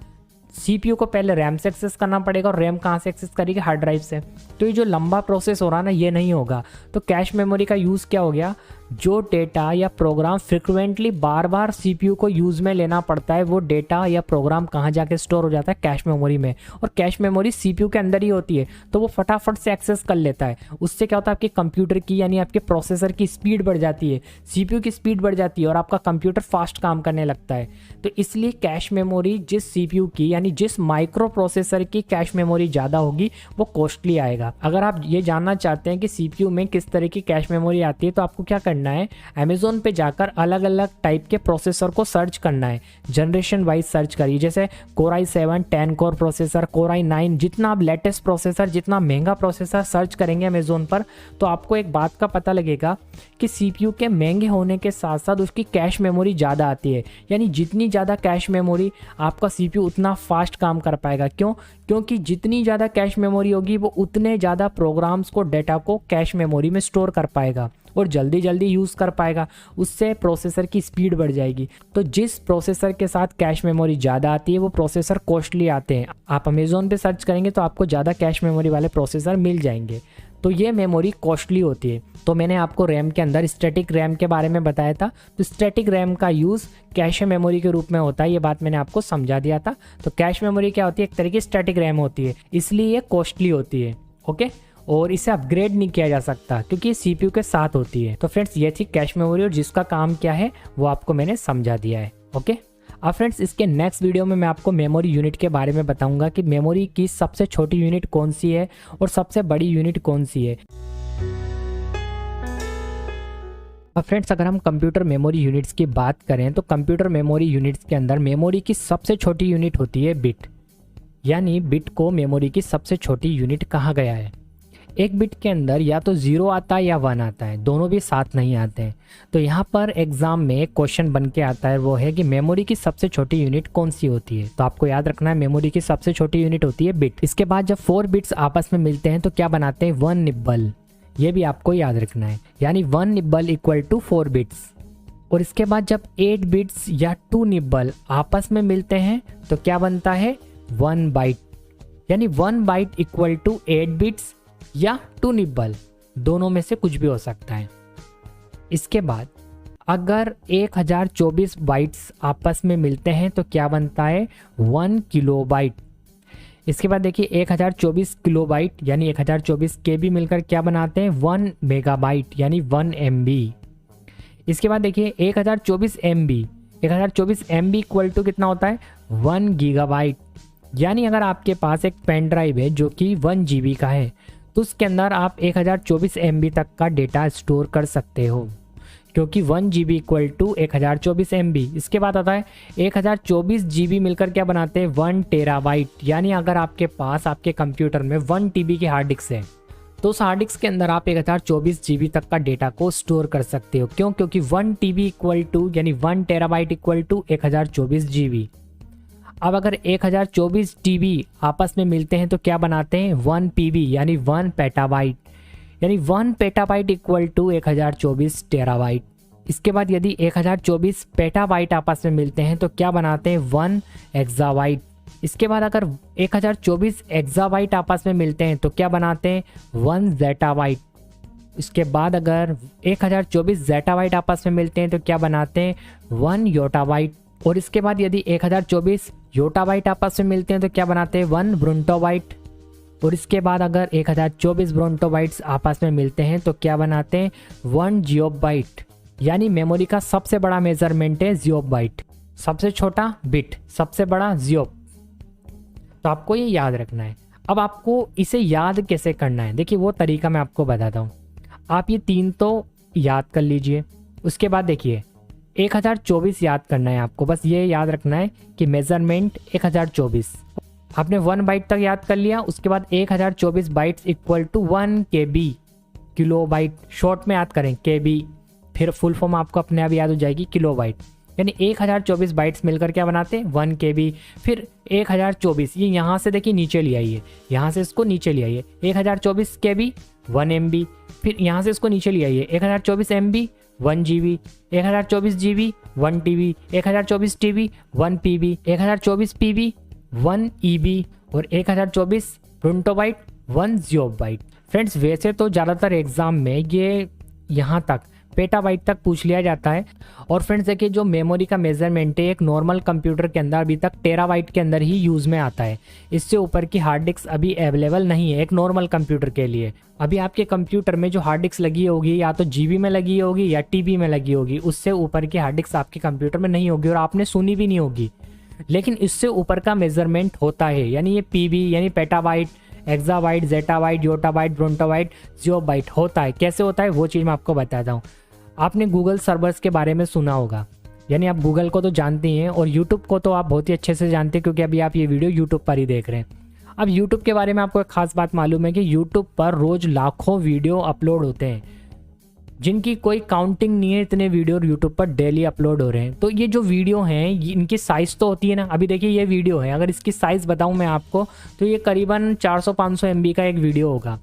सीपीयू को पहले रैम से एक्सेस करना पड़ेगा और रैम कहाँ से एक्सेस करेगी, हार्ड ड्राइव से। तो ये जो लंबा प्रोसेस हो रहा है ना, ये नहीं होगा। तो कैश मेमोरी का यूज़ क्या हो गया, जो डेटा या प्रोग्राम फ्रिक्वेंटली बार बार सीपीयू को यूज़ में लेना पड़ता है, वो डेटा या प्रोग्राम कहाँ जाके स्टोर हो जाता है, कैश मेमोरी में। और कैश मेमोरी सीपीयू के अंदर ही होती है, तो वो फटाफट से एक्सेस कर लेता है। उससे क्या होता है, आपके कंप्यूटर की यानी आपके प्रोसेसर की स्पीड बढ़ जाती है, सीपीयू की स्पीड बढ़ जाती है और आपका कंप्यूटर फास्ट काम करने लगता है। तो इसलिए कैश मेमोरी जिस सीपीयू की यानी जिस माइक्रो प्रोसेसर की कैश मेमोरी ज़्यादा होगी वो कॉस्टली आएगा। अगर आप ये जानना चाहते हैं कि सीपीयू में किस तरह की कैश मेमोरी आती है, तो आपको क्या करना है, अमेज़ॉन पे जाकर अलग अलग टाइप के प्रोसेसर को सर्च करना है, जनरेशन वाइज सर्च करिए। जैसे Core i7 10 core processor, Core i9, जितना आप लेटेस्ट प्रोसेसर, जितना महंगा प्रोसेसर सर्च करेंगे अमेज़ॉन पर, तो आपको एक बात का पता लगेगा कि सीपीयू के महंगे होने के साथ साथ उसकी कैश मेमोरी ज़्यादा आती है। यानी जितनी ज़्यादा कैश मेमोरी आपका सीपीयू उतना फास्ट काम कर पाएगा। क्यों, क्योंकि जितनी ज़्यादा कैश मेमोरी होगी वो उतने ज़्यादा प्रोग्राम्स को, डेटा को कैश मेमोरी में स्टोर कर पाएगा और जल्दी जल्दी यूज़ कर पाएगा। उससे प्रोसेसर की स्पीड बढ़ जाएगी। तो जिस प्रोसेसर के साथ कैश मेमोरी ज़्यादा आती है वो प्रोसेसर कॉस्टली आते हैं। आप अमेज़ॉन पे सर्च करेंगे तो आपको ज़्यादा कैश मेमोरी वाले प्रोसेसर मिल जाएंगे। तो ये मेमोरी कॉस्टली होती है। तो मैंने आपको रैम के अंदर स्टैटिक रैम के बारे में बताया था। तो स्टैटिक रैम का यूज़ कैश मेमोरी के रूप में होता है, ये बात मैंने आपको समझा दिया था। तो कैश मेमोरी क्या होती है, एक तरह की स्टैटिक रैम होती है, इसलिए ये कॉस्टली होती है। ओके, और इसे अपग्रेड नहीं किया जा सकता क्योंकि ये सीपीयू के साथ होती है। तो फ्रेंड्स ये थी कैश मेमोरी और जिसका काम क्या है वो आपको मैंने समझा दिया है। ओके, अब फ्रेंड्स इसके नेक्स्ट वीडियो में मैं आपको मेमोरी यूनिट के बारे में बताऊंगा कि मेमोरी की सबसे छोटी यूनिट कौन सी है और सबसे बड़ी यूनिट कौन सी है। अब फ्रेंड्स अगर हम कंप्यूटर मेमोरी यूनिट्स की बात करें तो कंप्यूटर मेमोरी यूनिट्स के अंदर मेमोरी की सबसे छोटी यूनिट होती है बिट। यानी बिट को मेमोरी की सबसे छोटी यूनिट कहा गया है। एक बिट के अंदर या तो 0 आता है या 1 आता है, दोनों भी साथ नहीं आते हैं। तो यहाँ पर एग्जाम में एक क्वेश्चन बन के आता है, वो है कि मेमोरी की सबसे छोटी यूनिट कौन सी होती है। तो आपको याद रखना है मेमोरी की सबसे छोटी यूनिट होती है बिट। इसके बाद जब 4 बिट्स आपस में मिलते हैं तो क्या बनाते हैं, 1 निब्बल। ये भी आपको याद रखना है, यानी 1 निब्बल इक्वल टू 4 बिट्स। और इसके बाद जब 8 बिट्स या 2 निब्बल आपस में मिलते हैं तो क्या बनता है, 1 बाइट। यानी 1 बाइट इक्वल टू 8 बिट्स या 2 निब्बल, दोनों में से कुछ भी हो सकता है। इसके बाद अगर 1024 बाइट्स आपस में मिलते हैं तो क्या बनता है, 1 किलोबाइट। इसके बाद देखिए 1024 किलोबाइट यानी 1024 KB मिलकर क्या बनाते हैं, 1 मेगाबाइट यानी 1 MB। इसके बाद देखिए 1024 MB, 1024 MB इक्वल टू कितना होता है, 1 गीगाबाइट। यानी अगर आपके पास एक पेन ड्राइव है जो कि 1 GB का है तो उसके अंदर आप 1024 MB तक का डेटा स्टोर कर सकते हो, क्योंकि 1 GB इक्वल टू 1024 MB। इसके बाद आता है 1024 GB मिलकर क्या बनाते हैं, 1 टेराबाइट। यानी अगर आपके पास आपके कंप्यूटर में 1 TB की हार्ड डिस्क है तो उस हार्ड डिस्क के अंदर आप 1024 GB तक का डेटा को स्टोर कर सकते हो। क्यों, क्योंकि 1 TB इक्वल टू यानी 1 टेराबाइट इक्वल टू 1024 GB। अब अगर 1024 TB आपस में मिलते हैं तो क्या बनाते हैं, 1 PB यानी 1 पेटाबाइट। यानी 1 पेटाबाइट इक्वल टू 1024 टेराबाइट। इसके बाद यदि 1024 पेटाबाइट आपस में मिलते हैं तो क्या बनाते हैं, 1 एक्साबाइट। इसके बाद अगर 1024 एक्साबाइट आपस में मिलते हैं तो क्या बनाते हैं, 1 जेटाबाइट। इसके बाद अगर 1024 जेटाबाइट आपस में मिलते हैं तो क्या बनाते हैं, 1 योटाबाइट। और इसके बाद यदि 1024 योटाबाइट आपस में मिलते हैं तो क्या बनाते हैं, 1 ब्रोंटोबाइट। और इसके बाद अगर 1024 ब्रोंटोबाइट्स आपस में मिलते हैं तो क्या बनाते हैं, 1 जियोबाइट। यानी मेमोरी का सबसे बड़ा मेजरमेंट है ज़ीओप बाइट, सबसे छोटा बिट, सबसे बड़ा ज़ीओप। तो आपको ये याद रखना है। अब आपको इसे याद कैसे करना है, देखिए वो तरीका मैं आपको बताता हूँ। आप ये 3 तो याद कर लीजिए। उसके बाद देखिए 1024 याद करना है आपको, बस ये याद रखना है कि मेजरमेंट 1024। आपने 1 बाइट तक याद कर लिया। उसके बाद 1024 bytes equal to 1 KB, kilo byte short में याद करें KB, फिर फुल फॉर्म आपको अपने आप याद हो जाएगी किलो बाइट। यानी 1024 बाइट्स मिलकर क्या बनाते हैं 1 KB। फिर 1024 ये यहाँ से देखिए नीचे ले आइए, यहाँ से इसको नीचे ले आइए। 1024 KB 1 MB, फिर यहाँ से इसको नीचे ले आइए 1024 MB 1 GB, 1024 GB 1 TB, 1024 TB 1 PB, 1024 PB 1 EB और 1024 प्रिंटोबाइट 1 ज़ीओबाइट। फ्रेंड्स वैसे तो ज़्यादातर एग्जाम में ये यहाँ तक पेटाबाइट तक पूछ लिया जाता है। और फ्रेंड्स देखिए जो मेमोरी का मेजरमेंट है एक नॉर्मल कंप्यूटर के अंदर अभी तक टेराबाइट के अंदर ही यूज़ में आता है। इससे ऊपर की हार्ड डिस्क अभी अवेलेबल नहीं है एक नॉर्मल कंप्यूटर के लिए। अभी आपके कंप्यूटर में जो हार्ड डिस्क लगी होगी या तो GB में लगी होगी या TB में लगी होगी, उससे ऊपर की हार्ड डिस्क आपके कंप्यूटर में नहीं होगी और आपने सुनी भी नहीं होगी। लेकिन इससे ऊपर का मेजरमेंट होता है, यानी ये PB यानी petabyte, exabyte, zettabyte, yottabyte, brontobyte, geopbyte होता है। कैसे होता है वो चीज़ मैं आपको बताता हूँ। आपने गूगल सर्वर्स के बारे में सुना होगा, यानी आप गूगल को तो जानते ही हैं और यूट्यूब को तो आप बहुत ही अच्छे से जानते हैं क्योंकि अभी आप ये वीडियो यूट्यूब पर ही देख रहे हैं। अब यूट्यूब के बारे में आपको एक खास बात मालूम है कि यूट्यूब पर रोज़ लाखों वीडियो अपलोड होते हैं, जिनकी कोई काउंटिंग नहीं है। इतने वीडियो यूट्यूब पर डेली अपलोड हो रहे हैं। तो ये जो वीडियो हैं इनकी साइज़ तो होती है ना। अभी देखिए ये वीडियो है, अगर इसकी साइज़ बताऊँ मैं आपको तो ये करीबन 400-500 MB का एक वीडियो होगा।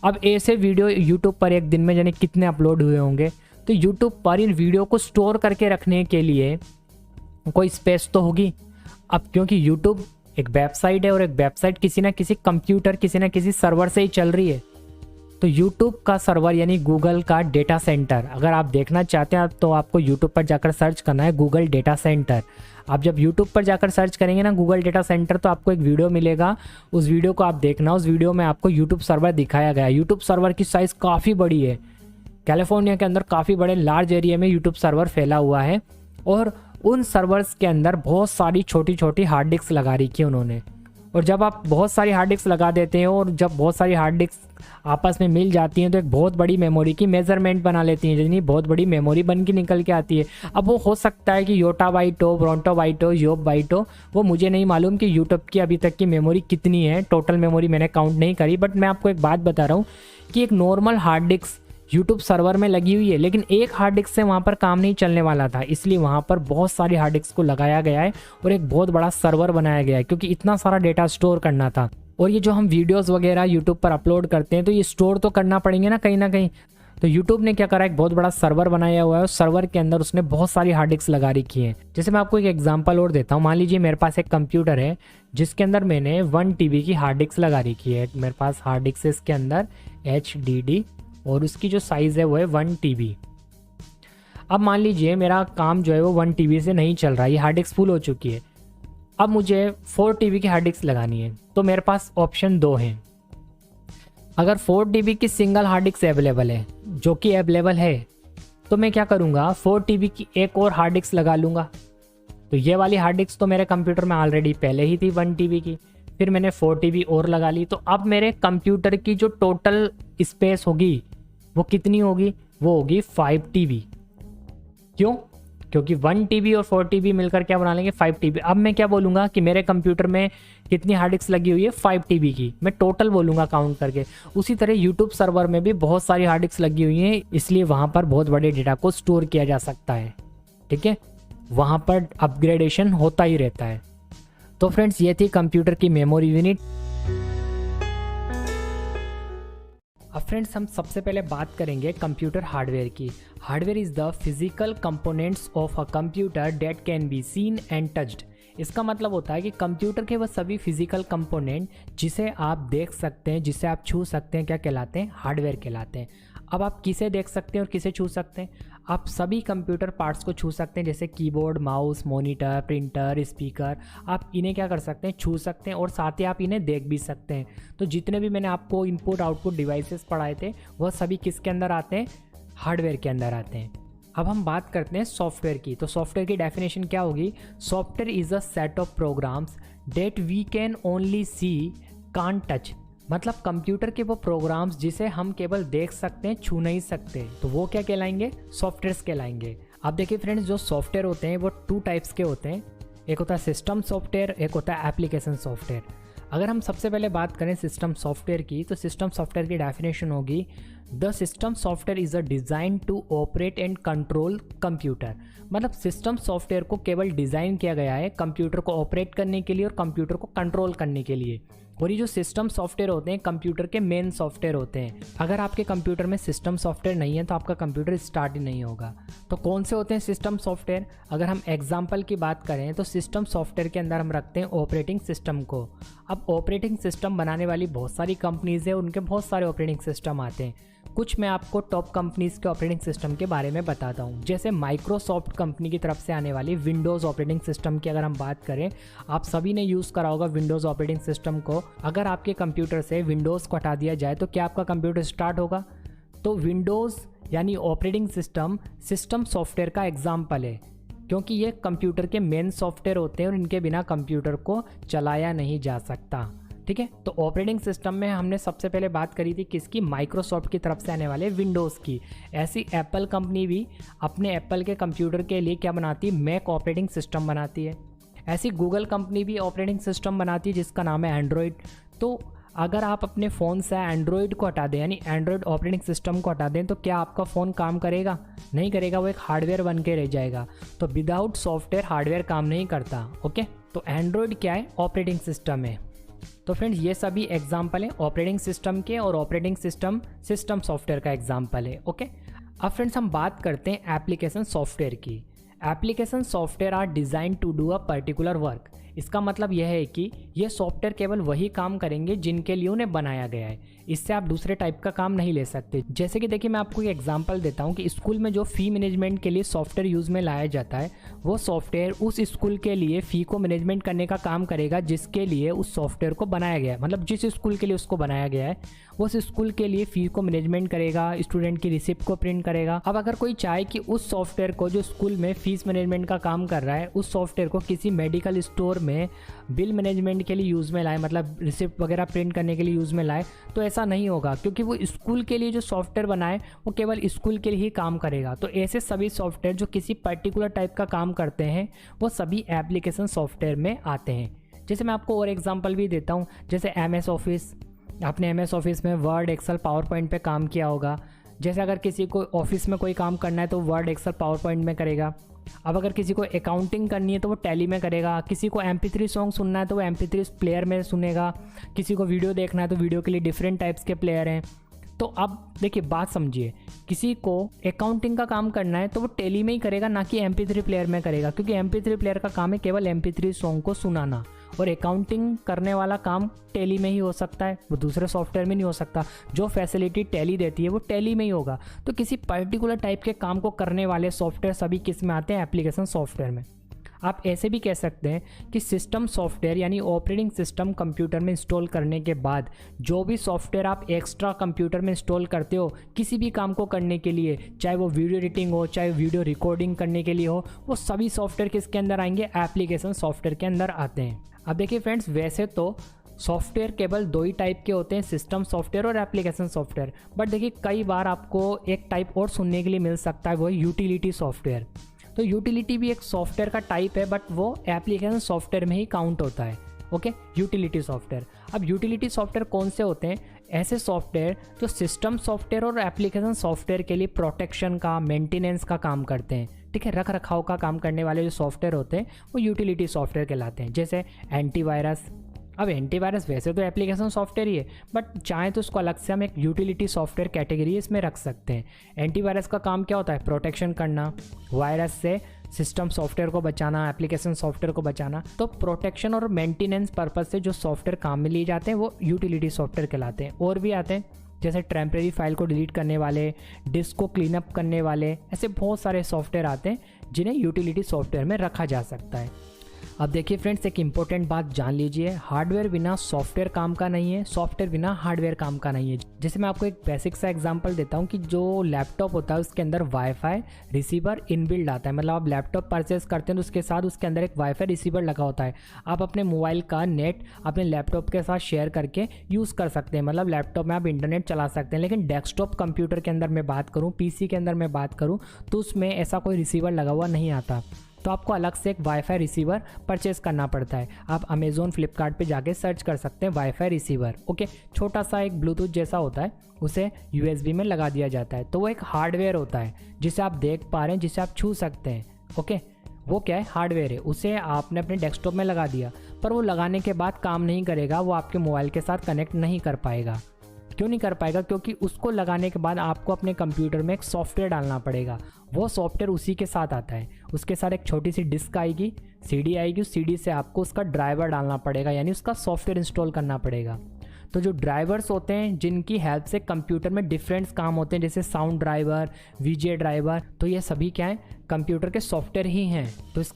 अब ऐसे वीडियो यूट्यूब पर एक दिन में यानी कितने अपलोड हुए होंगे। तो यूट्यूब पर इन वीडियो को स्टोर करके रखने के लिए कोई स्पेस तो होगी। अब क्योंकि यूट्यूब एक वेबसाइट है और एक वेबसाइट किसी ना किसी कंप्यूटर किसी ना किसी सर्वर से ही चल रही है। तो यूट्यूब का सर्वर यानी गूगल का डेटा सेंटर अगर आप देखना चाहते हैं तो आपको यूट्यूब पर जाकर सर्च करना है गूगल डेटा सेंटर। आप जब यूट्यूब पर जाकर सर्च करेंगे ना गूगल डेटा सेंटर तो आपको एक वीडियो मिलेगा, उस वीडियो को आप देखना। उस वीडियो में आपको यूट्यूब सर्वर दिखाया गया है। यूट्यूब सर्वर की साइज़ काफ़ी बड़ी है। कैलिफोर्निया के अंदर काफ़ी बड़े लार्ज एरिया में यूट्यूब सर्वर फैला हुआ है और उन सर्वर्स के अंदर बहुत सारी छोटी छोटी हार्ड डिस्क लगा रखी है उन्होंने। और जब आप बहुत सारी हार्ड डिस्क लगा देते हैं और जब बहुत सारी हार्ड डिस्क आपस में मिल जाती हैं तो एक बहुत बड़ी मेमोरी की मेजरमेंट बना लेती हैं, यानी बहुत बड़ी मेमोरी बन के निकल के आती है। अब वो हो सकता है कि योटाबाइट हो, ब्रोंटोबाइट हो, ज़ीओबाइट हो, वो मुझे नहीं मालूम कि यूट्यूब की अभी तक की मेमोरी कितनी है। टोटल मेमोरी मैंने काउंट नहीं करी, बट मैं आपको एक बात बता रहा हूँ कि एक normal hard disk YouTube server में लगी हुई है, लेकिन एक हार्ड डिस्क से वहाँ पर काम नहीं चलने वाला था, इसलिए वहाँ पर बहुत सारी हार्ड डिस्क को लगाया गया है और एक बहुत बड़ा सर्वर बनाया गया है क्योंकि इतना सारा डेटा स्टोर करना था। और ये जो हम वीडियोस वगैरह यूट्यूब पर अपलोड करते हैं तो ये स्टोर तो करना पड़ेंगे ना कहीं ना कहीं। तो यूट्यूब ने क्या करा, एक बहुत बड़ा सर्वर बनाया हुआ है। उस सर्वर के अंदर उसने बहुत सारी हार्ड डिस्क लगा रखी है। जैसे मैं आपको एक एग्जांपल और देता हूँ। मान लीजिए मेरे पास एक कंप्यूटर है जिसके अंदर मैंने 1 TB की हार्ड डिस्क लगा रखी है। मेरे पास हार्ड डिस्क है इसके अंदर HDD और उसकी जो साइज़ है वो है 1 TB। अब मान लीजिए मेरा काम जो है वो 1 TB से नहीं चल रहा है, ये हार्ड डिस्क फुल हो चुकी है। अब मुझे 4 TB की हार्ड डिस्क लगानी है तो मेरे पास ऑप्शन 2 हैं। अगर 4 TB की सिंगल हार्ड डिस्क अवेलेबल है, जो कि अवेलेबल है, तो मैं क्या करूँगा 4 TB की एक और हार्ड डिस्क लगा लूँगा। तो ये वाली हार्ड डिस्क तो मेरे कंप्यूटर में ऑलरेडी पहले ही थी 1 TB की, फिर मैंने 4 TB और लगा ली। तो अब मेरे कंप्यूटर की जो टोटल स्पेस होगी वो कितनी होगी, वो होगी 5 TB। क्यों? क्योंकि 1 TB और 4 TB मिलकर क्या बना लेंगे 5 TB। अब मैं क्या बोलूँगा कि मेरे कंप्यूटर में कितनी हार्ड डिस्क लगी हुई है 5 TB की, मैं टोटल बोलूँगा काउंट करके। उसी तरह यूट्यूब सर्वर में भी बहुत सारी हार्ड डिस्क लगी हुई हैं, इसलिए वहाँ पर बहुत बड़े डेटा को स्टोर किया जा सकता है। ठीक है, वहाँ पर अपग्रेडेशन होता ही रहता है। तो फ्रेंड्स ये थी कंप्यूटर की मेमोरी यूनिट। अब फ्रेंड्स हम सबसे पहले बात करेंगे कंप्यूटर हार्डवेयर की। Hardware is the physical components of a computer that can be seen and touched. इसका मतलब होता है कि कंप्यूटर के वह सभी फिजिकल कंपोनेंट जिसे आप देख सकते हैं, जिसे आप छू सकते हैं, क्या कहलाते हैं, हार्डवेयर कहलाते हैं। अब आप किसे देख सकते हैं और किसे छू सकते हैं? आप सभी कंप्यूटर पार्ट्स को छू सकते हैं, जैसे keyboard, mouse, monitor, printer, speaker. आप इन्हें क्या कर सकते हैं, छू सकते हैं और साथ ही आप इन्हें देख भी सकते हैं। तो जितने भी मैंने आपको इनपुट आउटपुट डिवाइसेस पढ़ाए थे वह सभी किसके अंदर आते हैं, हार्डवेयर के अंदर आते हैं। अब हम बात करते हैं सॉफ्टवेयर की। तो सॉफ्टवेयर की डेफिनेशन क्या होगी? Software is a set of programs that we can only see, can't touch. मतलब कंप्यूटर के वो प्रोग्राम्स जिसे हम केवल देख सकते हैं, छू नहीं सकते, तो वो क्या कहलाएंगे? सॉफ्टवेयर्स कहलाएंगे। अब देखिए फ्रेंड्स, जो सॉफ्टवेयर होते हैं वो 2 टाइप्स के होते हैं। एक होता है सिस्टम सॉफ्टवेयर, एक होता है एप्लीकेशन सॉफ्टवेयर। अगर हम सबसे पहले बात करें सिस्टम सॉफ्टवेयर की, तो सिस्टम सॉफ्टवेयर की डेफिनेशन होगी the system software is a design to operate and control computer. मतलब सिस्टम सॉफ्टवेयर को केवल डिज़ाइन किया गया है कंप्यूटर को ऑपरेट करने के लिए और कंप्यूटर को कंट्रोल करने के लिए। और ये जो सिस्टम सॉफ्टवेयर होते हैं कंप्यूटर के मेन सॉफ्टवेयर होते हैं। अगर आपके कंप्यूटर में सिस्टम सॉफ्टवेयर नहीं है तो आपका कंप्यूटर स्टार्ट ही नहीं होगा। तो कौन से होते हैं सिस्टम सॉफ्टवेयर? अगर हम एग्जांपल की बात करें तो सिस्टम सॉफ्टवेयर के अंदर हम रखते हैं ऑपरेटिंग सिस्टम को। अब ऑपरेटिंग सिस्टम बनाने वाली बहुत सारी कंपनीज़ है, उनके बहुत सारे ऑपरेटिंग सिस्टम आते हैं। कुछ मैं आपको टॉप कंपनीज़ के ऑपरेटिंग सिस्टम के बारे में बताता हूँ। जैसे माइक्रोसॉफ्ट कंपनी की तरफ से आने वाली विंडोज़ ऑपरेटिंग सिस्टम की अगर हम बात करें, आप सभी ने यूज़ करा होगा विंडोज़ ऑपरेटिंग सिस्टम को। अगर आपके कंप्यूटर से विंडोज़ को हटा दिया जाए तो क्या आपका कंप्यूटर स्टार्ट होगा? तो विंडोज़ यानी ऑपरेटिंग सिस्टम सॉफ्टवेयर का एग्जाम्पल है, क्योंकि ये कंप्यूटर के मेन सॉफ्टवेयर होते हैं और इनके बिना कंप्यूटर को चलाया नहीं जा सकता। ठीक है, तो ऑपरेटिंग सिस्टम में हमने सबसे पहले बात करी थी किसकी? माइक्रोसॉफ्ट की तरफ से आने वाले विंडोज़ की। ऐसी एप्पल कंपनी भी अपने एप्पल के कंप्यूटर के लिए क्या बनाती है? मैक ऑपरेटिंग सिस्टम बनाती है। ऐसी गूगल कंपनी भी ऑपरेटिंग सिस्टम बनाती है जिसका नाम है एंड्रॉयड। तो अगर आप अपने फ़ोन से एंड्रॉयड को हटा दें, यानी एंड्रॉयड ऑपरेटिंग सिस्टम को हटा दें, तो क्या आपका फ़ोन काम करेगा? नहीं करेगा, वो एक हार्डवेयर बन के रह जाएगा। तो विदाउट सॉफ्टवेयर हार्डवेयर काम नहीं करता। ओके, तो एंड्रॉयड क्या है? ऑपरेटिंग सिस्टम है। तो फ्रेंड्स, ये सभी एग्जाम्पल हैं ऑपरेटिंग सिस्टम के, और ऑपरेटिंग सिस्टम सॉफ्टवेयर का एग्जाम्पल है। ओके, अब फ्रेंड्स हम बात करते हैं एप्लीकेशन सॉफ्टवेयर की। Application software are design to do a particular work. इसका मतलब यह है कि ये सॉफ्टवेयर केवल वही काम करेंगे जिनके लिए उन्हें बनाया गया है। इससे आप दूसरे टाइप का काम नहीं ले सकते। जैसे कि देखिए, मैं आपको एक एग्जांपल देता हूँ कि स्कूल में जो फ़ी मैनेजमेंट के लिए सॉफ्टवेयर यूज़ में लाया जाता है, वो सॉफ्टवेयर उस स्कूल के लिए फ़ी को मैनेजमेंट करने का काम करेगा जिसके लिए उस सॉफ्टवेयर को बनाया गया है। मतलब जिस स्कूल के लिए उसको बनाया गया है, वो उस स्कूल के लिए फ़ी को मैनेजमेंट करेगा, स्टूडेंट की रिसिप्ट को प्रिंट करेगा। अब अगर कोई चाहे कि उस सॉफ्टवेयर को जो स्कूल में फ़ीस मैनेजमेंट का काम कर रहा है, उस सॉफ्टवेयर को किसी मेडिकल स्टोर में बिल मैनेजमेंट के लिए यूज़ में लाए, मतलब रिसिप्ट वगैरह प्रिंट करने के लिए यूज़ में लाए, तो ऐसा नहीं होगा, क्योंकि वो स्कूल के लिए जो सॉफ्टवेयर बनाए वो केवल स्कूल के लिए ही काम करेगा। तो ऐसे सभी सॉफ्टवेयर जो किसी पर्टिकुलर टाइप का काम करते हैं वो सभी एप्लीकेशन सॉफ्टवेयर में आते हैं। जैसे मैं आपको और एग्जांपल भी देता हूँ, जैसे MS ऑफिस। आपने MS ऑफिस में वर्ड, एक्सेल, पावर पॉइंट पे काम किया होगा। जैसे अगर किसी को ऑफिस में कोई काम करना है तो वर्ड, एक्सेल, पावर पॉइंट में करेगा। अब अगर किसी को अकाउंटिंग करनी है तो वो टैली में करेगा। किसी को MP3 सॉन्ग सुनना है तो वो MP3 प्लेयर में सुनेगा। किसी को वीडियो देखना है तो वीडियो के लिए डिफरेंट टाइप्स के प्लेयर हैं। तो अब देखिए, बात समझिए, किसी को अकाउंटिंग का काम करना है तो वो टैली में ही करेगा, ना कि MP3 प्लेयर में करेगा, क्योंकि MP3 प्लेयर का काम है केवल MP3 सॉन्ग को सुनाना, और अकाउंटिंग करने वाला काम टैली में ही हो सकता है, वो दूसरे सॉफ्टवेयर में नहीं हो सकता। जो फैसिलिटी टैली देती है वो टैली में ही होगा। तो किसी पर्टिकुलर टाइप के काम को करने वाले सॉफ्टवेयर सभी किस में आते हैं? एप्लीकेशन सॉफ्टवेयर में। आप ऐसे भी कह सकते हैं कि सिस्टम सॉफ्टवेयर यानी ऑपरेटिंग सिस्टम कंप्यूटर में इंस्टॉल करने के बाद जो भी सॉफ्टवेयर आप एक्स्ट्रा कंप्यूटर में इंस्टॉल करते हो किसी भी काम को करने के लिए, चाहे वो वीडियो एडिटिंग हो, चाहे वीडियो रिकॉर्डिंग करने के लिए हो, वो सभी सॉफ्टवेयर किसके अंदर आएंगे? एप्लीकेशन सॉफ्टवेयर के अंदर आते हैं। अब देखिए फ्रेंड्स, वैसे तो सॉफ्टवेयर केवल 2 ही टाइप के होते हैं, सिस्टम सॉफ्टवेयर और एप्लीकेशन सॉफ्टवेयर। बट देखिए, कई बार आपको एक टाइप और सुनने के लिए मिल सकता है, वो है यूटिलिटी सॉफ्टवेयर। तो यूटिलिटी भी एक सॉफ्टवेयर का टाइप है, बट वो एप्लीकेशन सॉफ्टवेयर में ही काउंट होता है। Okay, utility software. अब यूटिलिटी सॉफ्टवेयर कौन से होते हैं? ऐसे सॉफ्टवेयर जो सिस्टम सॉफ्टवेयर और एप्लीकेशन सॉफ्टवेयर के लिए प्रोटेक्शन का, मेंटेनेंस का काम करते हैं। ठीक है, रख रखाव का काम करने वाले जो सॉफ्टवेयर होते हैं वो यूटिलिटी सॉफ्टवेयर कहलाते हैं। जैसे एंटीवायरस। अब एंटीवायरस वैसे तो एप्लीकेशन सॉफ्टवेयर ही है, बट चाहे तो उसको अलग से हम एक यूटिलिटी सॉफ्टवेयर कैटेगरी इसमें रख सकते हैं। एंटीवायरस का काम क्या होता है? प्रोटेक्शन करना, वायरस से सिस्टम सॉफ्टवेयर को बचाना, एप्लीकेशन सॉफ्टवेयर को बचाना। तो प्रोटेक्शन और मेंटेनेंस पर्पज से जो सॉफ्टवेयर काम में लिए जाते हैं वो यूटिलिटी सॉफ्टवेयर कहलाते हैं। और भी आते हैं, जैसे टेम्परेरी फाइल को डिलीट करने वाले, डिस्क को क्लीन अप करने वाले, ऐसे बहुत सारे सॉफ्टवेयर आते हैं जिन्हें यूटिलिटी सॉफ्टवेयर में रखा जा सकता है। अब देखिए फ्रेंड्स, एक इम्पोर्टेंट बात जान लीजिए, हार्डवेयर बिना सॉफ्टवेयर काम का नहीं है, सॉफ्टवेयर बिना हार्डवेयर काम का नहीं है। जैसे मैं आपको एक बेसिक सा एग्जांपल देता हूँ कि जो लैपटॉप होता है उसके अंदर वाईफाई रिसीवर इनबिल्ड आता है। मतलब आप लैपटॉप परचेस करते हैं तो उसके साथ उसके अंदर एक वाईफाई रिसीवर लगा होता है। आप अपने मोबाइल का नेट अपने लैपटॉप के साथ शेयर करके यूज़ कर सकते हैं, मतलब लैपटॉप में आप इंटरनेट चला सकते हैं। लेकिन डेस्कटॉप कंप्यूटर के अंदर मैं बात करूँ, पीसी के अंदर मैं बात करूँ, तो उसमें ऐसा कोई रिसीवर लगा हुआ नहीं आता। तो आपको अलग से एक वाईफाई रिसीवर परचेस करना पड़ता है। आप अमेज़ोन फ्लिपकार्ट पे जाके सर्च कर सकते हैं वाईफाई रिसीवर। ओके, छोटा सा एक ब्लूटूथ जैसा होता है, उसे यूएसबी में लगा दिया जाता है। तो वो एक हार्डवेयर होता है जिसे आप देख पा रहे हैं, जिसे आप छू सकते हैं। ओके, वो क्या है, हार्डवेयर है। उसे आपने अपने डेस्कटॉप में लगा दिया, पर वो लगाने के बाद काम नहीं करेगा, वो आपके मोबाइल के साथ कनेक्ट नहीं कर पाएगा। क्यों नहीं कर पाएगा? क्योंकि उसको लगाने के बाद आपको अपने कंप्यूटर में एक सॉफ्टवेयर डालना पड़ेगा। वो सॉफ्टवेयर उसी के साथ आता है। उसके साथ एक छोटी सी डिस्क आएगी, सीडी आएगी, उस सीडी से आपको उसका ड्राइवर डालना पड़ेगा, यानी उसका सॉफ्टवेयर इंस्टॉल करना पड़ेगा। तो जो ड्राइवर्स होते हैं जिनकी हेल्प से कंप्यूटर में डिफरेंट काम होते हैं, जैसे साउंड ड्राइवर, वीजे ड्राइवर, तो ये सभी क्या है, कंप्यूटर के सॉफ्टवेयर ही हैं। तो इस